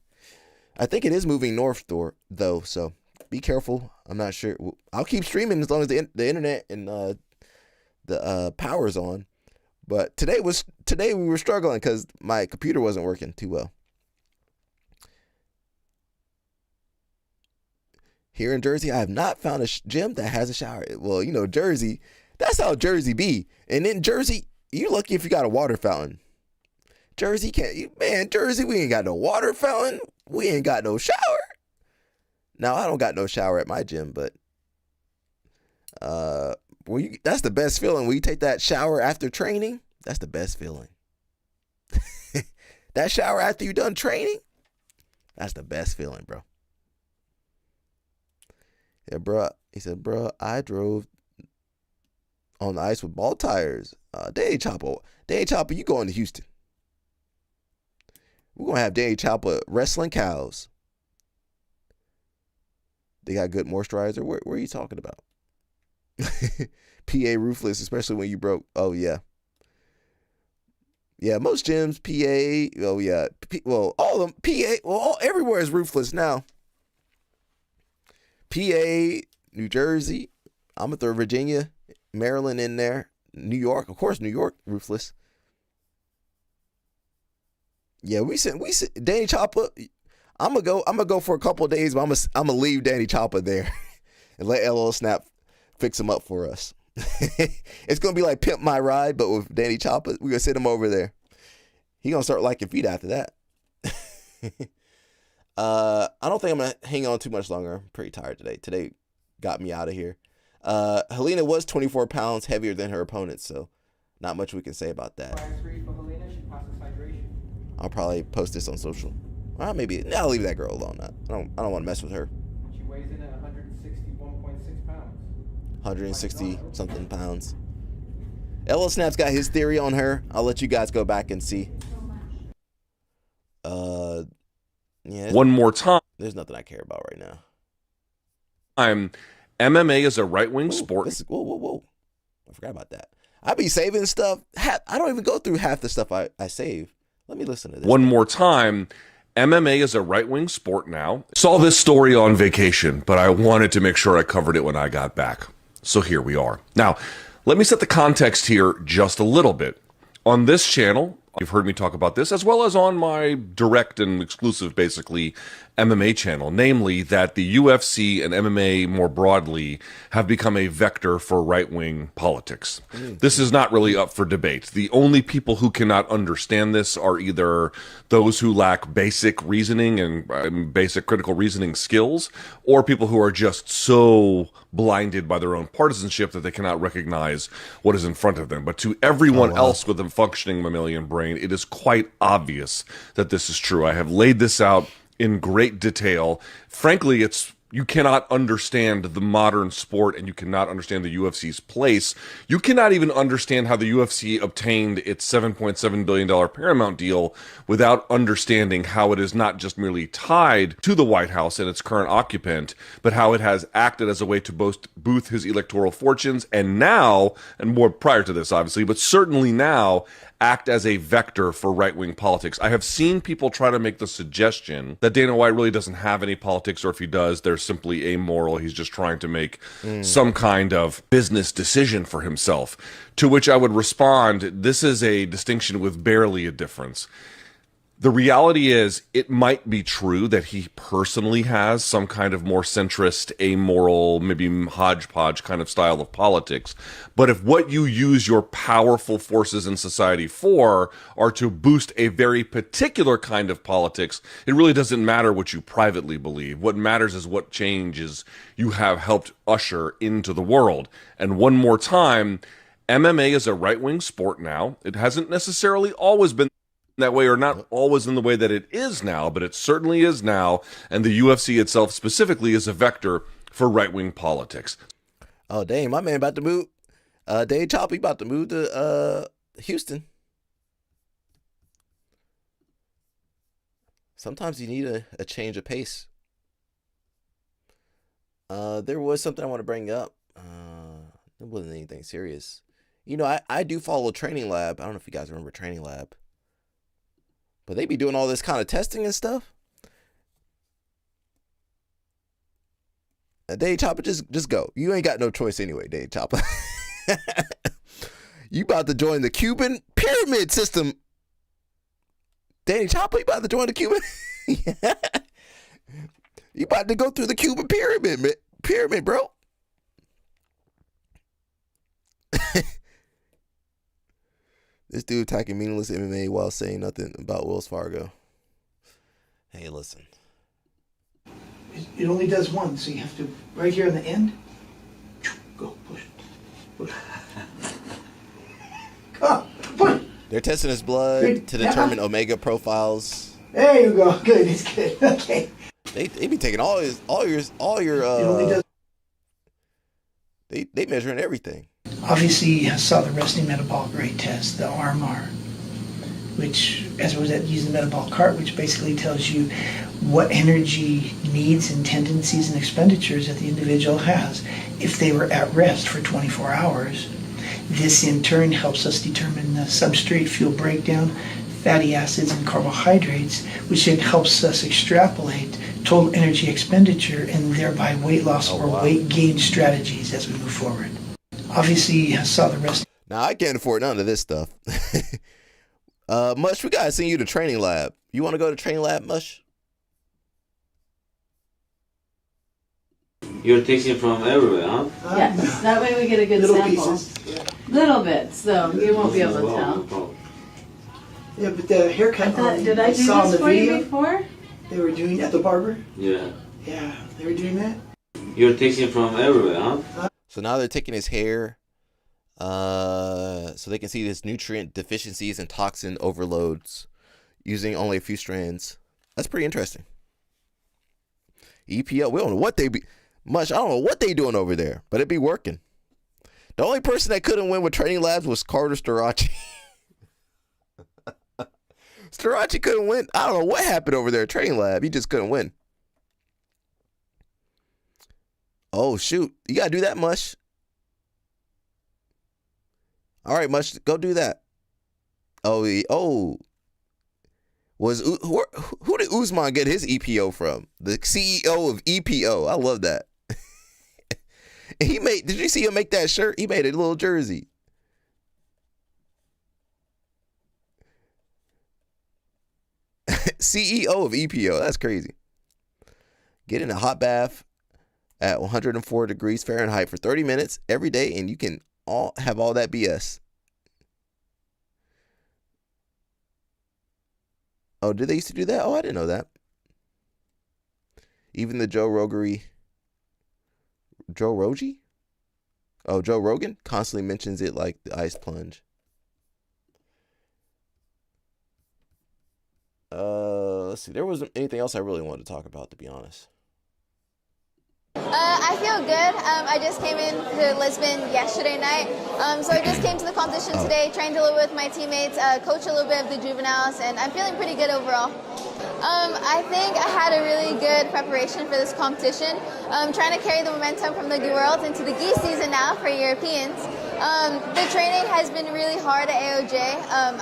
I think it is moving north though, so be careful. I'm not sure. I'll keep streaming as long as the internet and the power's on. But today we were struggling because my computer wasn't working too well. Here in Jersey, I have not found a gym that has a shower. Well, Jersey, that's how Jersey be. And in Jersey, you lucky if you got a water fountain. Jersey Jersey, we ain't got no water fountain. We ain't got no shower. Now, I don't got no shower at my gym, but that's the best feeling. When you take that shower after training, that's the best feeling. That shower after you done training, that's the best feeling, bro. Yeah, bro. He said, bro, I drove on the ice with ball tires. Danny Chopper, you going to Houston. We're going to have Danny Chopper wrestling cows. They got good moisturizer. Where are you talking about? PA ruthless, especially when you broke. Oh, yeah. Yeah, most gyms, PA. Oh, yeah. All of them, PA. Well, everywhere is ruthless now. PA, New Jersey. I'm going to throw Virginia, Maryland in there. New York. Of course, New York, ruthless. Yeah, we sent Danny Chopper. I'm gonna go for a couple of days, but I'm gonna leave Danny Chopper there and let LL Snap fix him up for us. It's gonna be like Pimp My Ride, but with Danny Chopper. We're gonna sit him over there. He gonna start liking feet after that. I don't think I'm gonna hang on too much longer. I'm pretty tired today. Today got me out of here. Helena was 24 pounds heavier than her opponent, so not much we can say about that. I'll probably post this on social. Maybe I'll leave that girl alone. I don't want to mess with her. She weighs in at 161.6 pounds. 160 something pounds. LL Snap's got his theory on her. I'll let you guys go back and see. Yeah. One more time. There's nothing I care about right now. MMA is a right-wing sport. Whoa. I forgot about that. I be saving stuff. I don't even go through half the stuff I save. Let me listen to this. One more time. MMA is a right-wing sport now. Saw this story on vacation, but I wanted to make sure I covered it when I got back. So here we are. Now, let me set the context here just a little bit. On this channel, you've heard me talk about this, as well as on my direct and exclusive, basically, MMA channel, namely that the UFC and MMA more broadly have become a vector for right-wing politics. This is not really up for debate. The only people who cannot understand this are either those who lack basic reasoning and basic critical reasoning skills, or people who are just so blinded by their own partisanship that they cannot recognize what is in front of them. But to everyone else with a functioning mammalian brain, it is quite obvious that this is true. I have laid this out in great detail. Frankly, you cannot understand the modern sport, and you cannot understand the UFC's place. You cannot even understand how the UFC obtained its $7.7 billion Paramount deal without understanding how it is not just merely tied to the White House and its current occupant, but how it has acted as a way to boost his electoral fortunes, and now, and more prior to this obviously, but certainly now, act as a vector for right-wing politics. I have seen people try to make the suggestion that Dana White really doesn't have any politics, or if he does, they're simply amoral. He's just trying to make some kind of business decision for himself. To which I would respond, this is a distinction with barely a difference. The reality is, it might be true that he personally has some kind of more centrist, amoral, maybe hodgepodge kind of style of politics. But if what you use your powerful forces in society for are to boost a very particular kind of politics, it really doesn't matter what you privately believe. What matters is what changes you have helped usher into the world. And one more time, MMA is a right-wing sport now. It hasn't necessarily always been that way, or not always in the way that it is now, but it certainly is now, and the UFC itself specifically is a vector for right-wing politics. Oh, dang, my man about to move. Dave Choppy about to move to Houston. Sometimes you need a change of pace. There was something I want to bring up. It wasn't anything serious. You know, I do follow Training Lab. I don't know if you guys remember Training Lab. But they be doing all this kind of testing and stuff. Dave Chopper, just go. You ain't got no choice anyway, Dave Chopper. You about to join the Cuban pyramid system. Danny Chopper, you about to join the Cuban? Yeah. You about to go through the Cuban pyramid, bro. This dude attacking meaningless MMA while saying nothing about Wells Fargo. Hey, listen. It only does one, so you have to, right here on the end, go, push. Come, push. They're testing his blood to determine omega profiles. There you go. Good, it's good. Okay. They be taking all your they measuring everything. Obviously, you saw the resting metabolic rate test, the RMR, which, as was that using the metabolic cart, which basically tells you what energy needs and tendencies and expenditures that the individual has if they were at rest for 24 hours. This in turn helps us determine the substrate fuel breakdown, fatty acids, and carbohydrates, which then helps us extrapolate total energy expenditure and thereby weight loss or weight gain strategies as we move forward. Obviously, I saw the rest. Now, I can't afford none of this stuff. Mush, we gotta send you to Training Lab. You want to go to Training Lab, Mush? You're tasting from everywhere, huh? Yes, that way we get a good Little sample. pieces. Yeah. Little bits, so you won't be able to tell. Yeah, but the haircut Did I do saw in this the for you video, before? they were doing at the barber. Yeah. Yeah, they were doing that. You're tasting from everywhere, huh? So now they're taking his hair, so they can see his nutrient deficiencies and toxin overloads using only a few strands. That's pretty interesting. EPL, we don't know what they be much. I don't know what they doing over there, but it be working. The only person that couldn't win with Training Labs was Carter Starachi. Starachi couldn't win. I don't know what happened over there at Training Lab. He just couldn't win. Oh, shoot. You got to do that, Mush. All right, Mush, go do that. Oh. Who did Usman get his EPO from? The CEO of EPO. I love that. Did you see him make that shirt? He made a little jersey. CEO of EPO. That's crazy. Get in a hot bath at 104 degrees Fahrenheit for 30 minutes every day, and you can have all that BS. Oh, did they used to do that? Oh, I didn't know that. Even the Joe Rogan constantly mentions it like the ice plunge. Let's see. There wasn't anything else I really wanted to talk about, to be honest. I feel good. I just came in to Lisbon yesterday night. So I just came to the competition today, trained a little bit with my teammates, coached a little bit of the juveniles, and I'm feeling pretty good overall. I think I had a really good preparation for this competition. Trying to carry the momentum from the Worlds into the gi season now for Europeans. The training has been really hard at AOJ.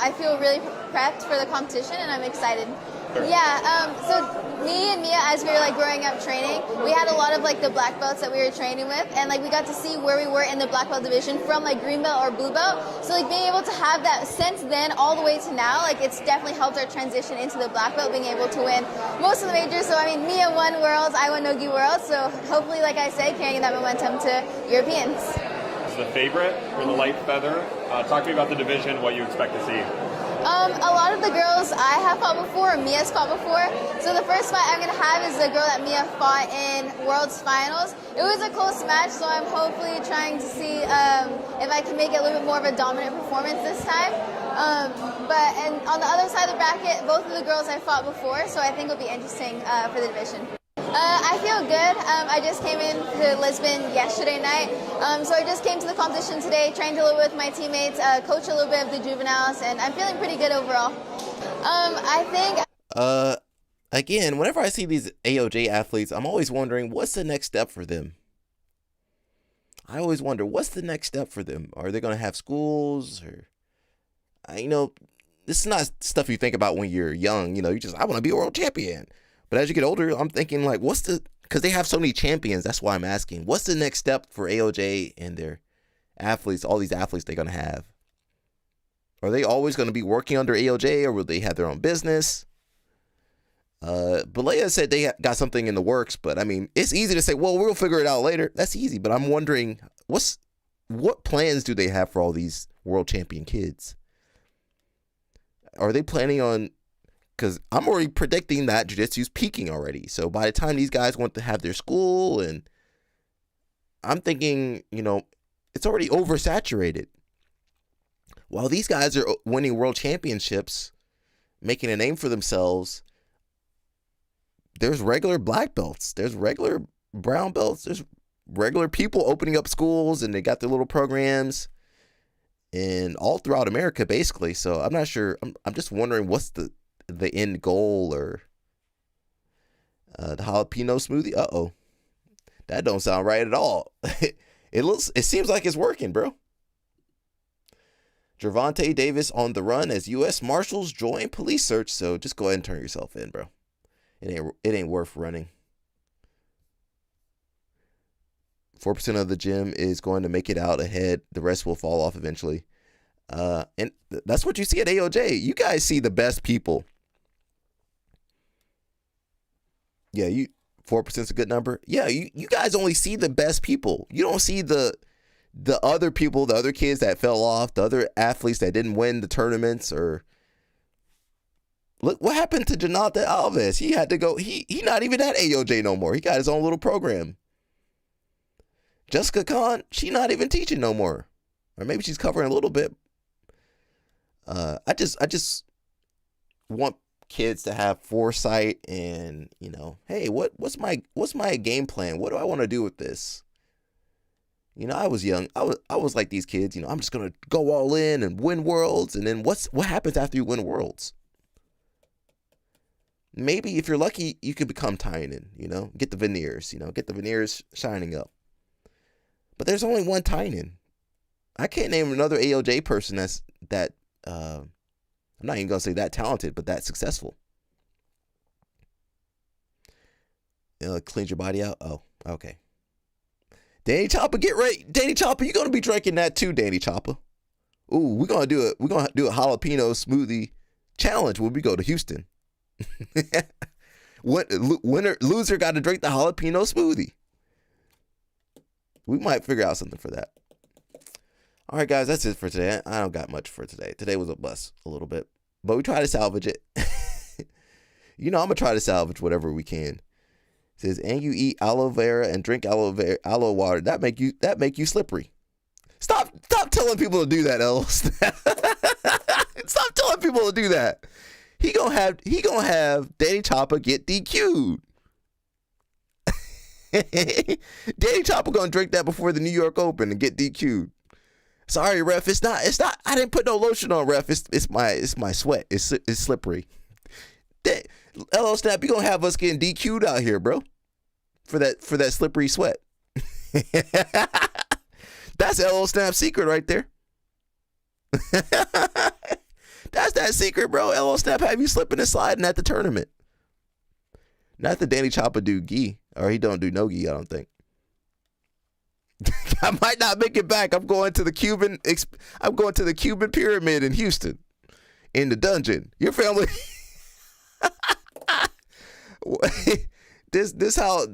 I feel really prepped for the competition, and I'm excited. Yeah, so me and Mia, as we were like growing up training, we had a lot of like the black belts that we were training with, and like we got to see where we were in the black belt division from like green belt or blue belt. So like being able to have that since then all the way to now, like it's definitely helped our transition into the black belt, being able to win most of the majors. So I mean, Mia won Worlds, I won Nogi Worlds. So hopefully, like I said, carrying that momentum to Europeans. Is the favorite for the light feather? Talk to me about the division, what you expect to see. A lot of the girls I have fought before, Mia's fought before. So the first fight I'm going to have is the girl that Mia fought in World's Finals. It was a close match, so I'm hopefully trying to see if I can make it a little bit more of a dominant performance this time. And on the other side of the bracket, both of the girls I fought before, so I think it'll be interesting for the division. I feel good. I just came in to Lisbon yesterday night. So I just came to the competition today, trained a little bit with my teammates, coached a little bit of the juveniles, and I'm feeling pretty good overall. I think... Again, whenever I see these AOJ athletes, I'm always wondering, what's the next step for them? I always wonder, what's the next step for them? Are they going to have schools? Or, this is not stuff you think about when you're young. You just, I want to be a world champion. But as you get older, I'm thinking like, because they have so many champions, that's why I'm asking, what's the next step for AOJ and their athletes, all these athletes they're going to have? Are they always going to be working under AOJ, or will they have their own business? Balea said they got something in the works, but I mean, it's easy to say, well, we'll figure it out later. That's easy, but I'm wondering, what plans do they have for all these world champion kids? Are they planning on... Because I'm already predicting that jiu-jitsu's peaking already. So by the time these guys want to have their school, and I'm thinking, it's already oversaturated. While these guys are winning world championships, making a name for themselves, there's regular black belts. There's regular brown belts. There's regular people opening up schools, and they got their little programs and all throughout America, basically. So I'm not sure. I'm just wondering what's the end goal, or the jalapeno smoothie. That don't sound right at all. It seems like it's working, bro. Gervonta Davis on the run as U.S. Marshals join police search. So just go ahead and turn yourself in, bro. It ain't worth running. 4% of the gym is going to make it out ahead. The rest will fall off eventually. And that's what you see at AOJ. You guys see the best people. Yeah, 4% is a good number. Yeah, you guys only see the best people. You don't see the other people, the other kids that fell off, the other athletes that didn't win the tournaments. Or look what happened to Jonathan Alves. He had to go. He not even at AOJ no more. He got his own little program. Jessica Khan, she not even teaching no more, or maybe she's covering a little bit. I just want kids to have foresight and, hey, what's my game plan? What do I want to do with this? I was young. I was like these kids, I'm just going to go all in and win worlds. And then what happens after you win worlds? maybe if you're lucky, you could become Tynan, get the veneers, get the veneers shining up. But there's only one Tynan. I can't name another ALJ person that I'm not even gonna say that talented, but that successful. Cleanse your body out. Oh, okay. Danny Chopper, get ready. Danny Chopper, you're gonna be drinking that too, Danny Chopper. Ooh, we're gonna do a jalapeno smoothie challenge when we go to Houston. Loser got to drink the jalapeno smoothie. We might figure out something for that. All right, guys, that's it for today. I don't got much for today. Today was a bust a little bit, but we try to salvage it. I'm gonna try to salvage whatever we can. It says, and you eat aloe vera and drink aloe water. That make you slippery. Stop telling people to do that, Els. Stop telling people to do that. He gonna have Danny Chopper get DQ'd. Danny Chopper gonna drink that before the New York Open and get DQ'd. Sorry, ref. It's not. I didn't put no lotion on, ref. It's my sweat. It's slippery. LL Snap, you gonna have us getting DQ'd out here, bro? For that slippery sweat. That's LL Snap's secret right there. That's that secret, bro. LL Snap have you slipping and sliding at the tournament. Not that Danny Chopper do gi, or he don't do no gi, I don't think. I might not make it back. I'm going to the Cuban pyramid in Houston, in the dungeon. Your family. This how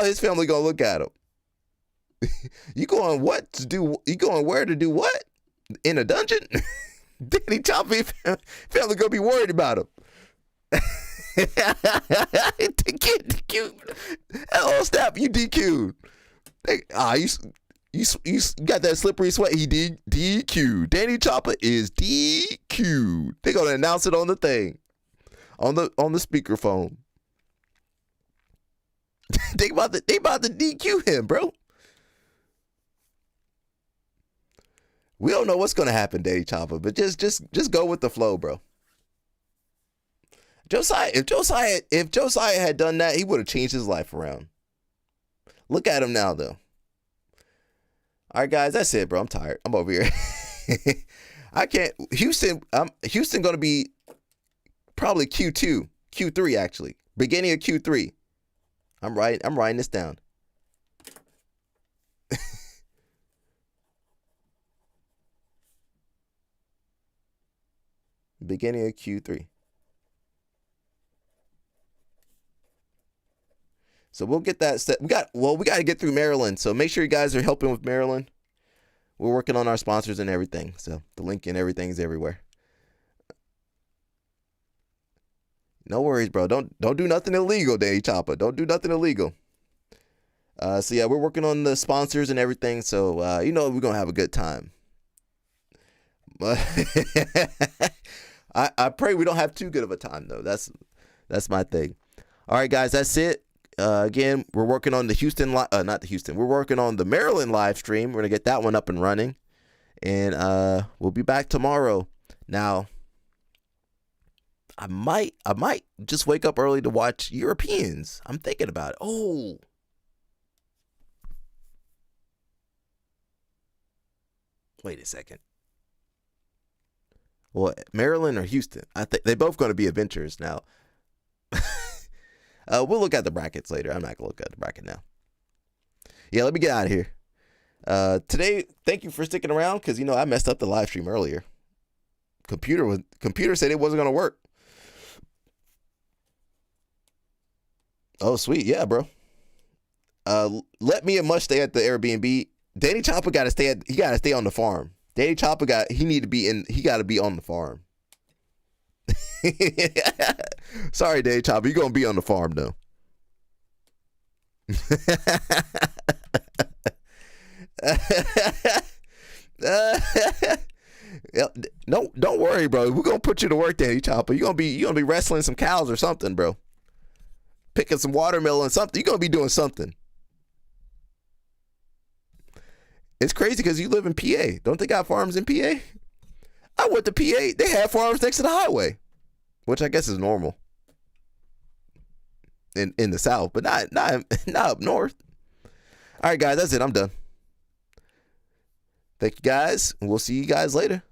his family gonna look at him. You going what to do? You going where to do what? In a dungeon? Danny Chopper family gonna be worried about him. Get DQ'd. LL Snap, you DQ'd. You got that slippery sweat. He DQ'd. Danny Chopper is DQ'd. They gonna announce it on the thing, on the speakerphone. they about to DQ him, bro. We don't know what's gonna happen, Danny Chopper, but just go with the flow, bro. If Josiah had done that, he would have changed his life around. Look at him now, though. All right, guys, that's it, bro. I'm tired. I'm over here. I can't. Houston going to be probably Q3 actually, beginning of Q3. I'm writing this down. Beginning of Q3. So we'll get that set. We got to get through Maryland. So make sure you guys are helping with Maryland. We're working on our sponsors and everything. So the link and everything is everywhere. No worries, bro. Don't do nothing illegal, Danny Chopper. Don't do nothing illegal. So yeah, we're working on the sponsors and everything. So we're gonna have a good time. But I pray we don't have too good of a time though. That's my thing. All right, guys, that's it. Again, we're working on the we're working on the Maryland live stream. We're gonna get that one up and running, and we'll be back tomorrow. Now, I might just wake up early to watch Europeans. I'm thinking about it. Oh, wait a second. Well, Maryland or Houston? I think they're both going to be adventures now. We'll look at the brackets later. I'm not gonna look at the bracket now. Yeah, let me get out of here. Today, thank you for sticking around because I messed up the live stream earlier. Computer said it wasn't gonna work. Oh, sweet, yeah, bro. Let me and Mush stay at the Airbnb. Danny Chopper gotta stay on the farm. Danny Chopper got to be on the farm. Sorry, Danny Chopper, you're gonna be on the farm though. No, don't worry, bro. We're gonna put you to work, Danny Chopper. You're gonna be wrestling some cows or something, bro. Picking some watermelon, something. You're gonna be doing something. It's crazy because you live in PA. Don't they got farms in PA? I went to PA. They had farms next to the highway, which I guess is normal in the South, but not up north. All right, guys, that's it. I'm done. Thank you, guys. We'll see you guys later.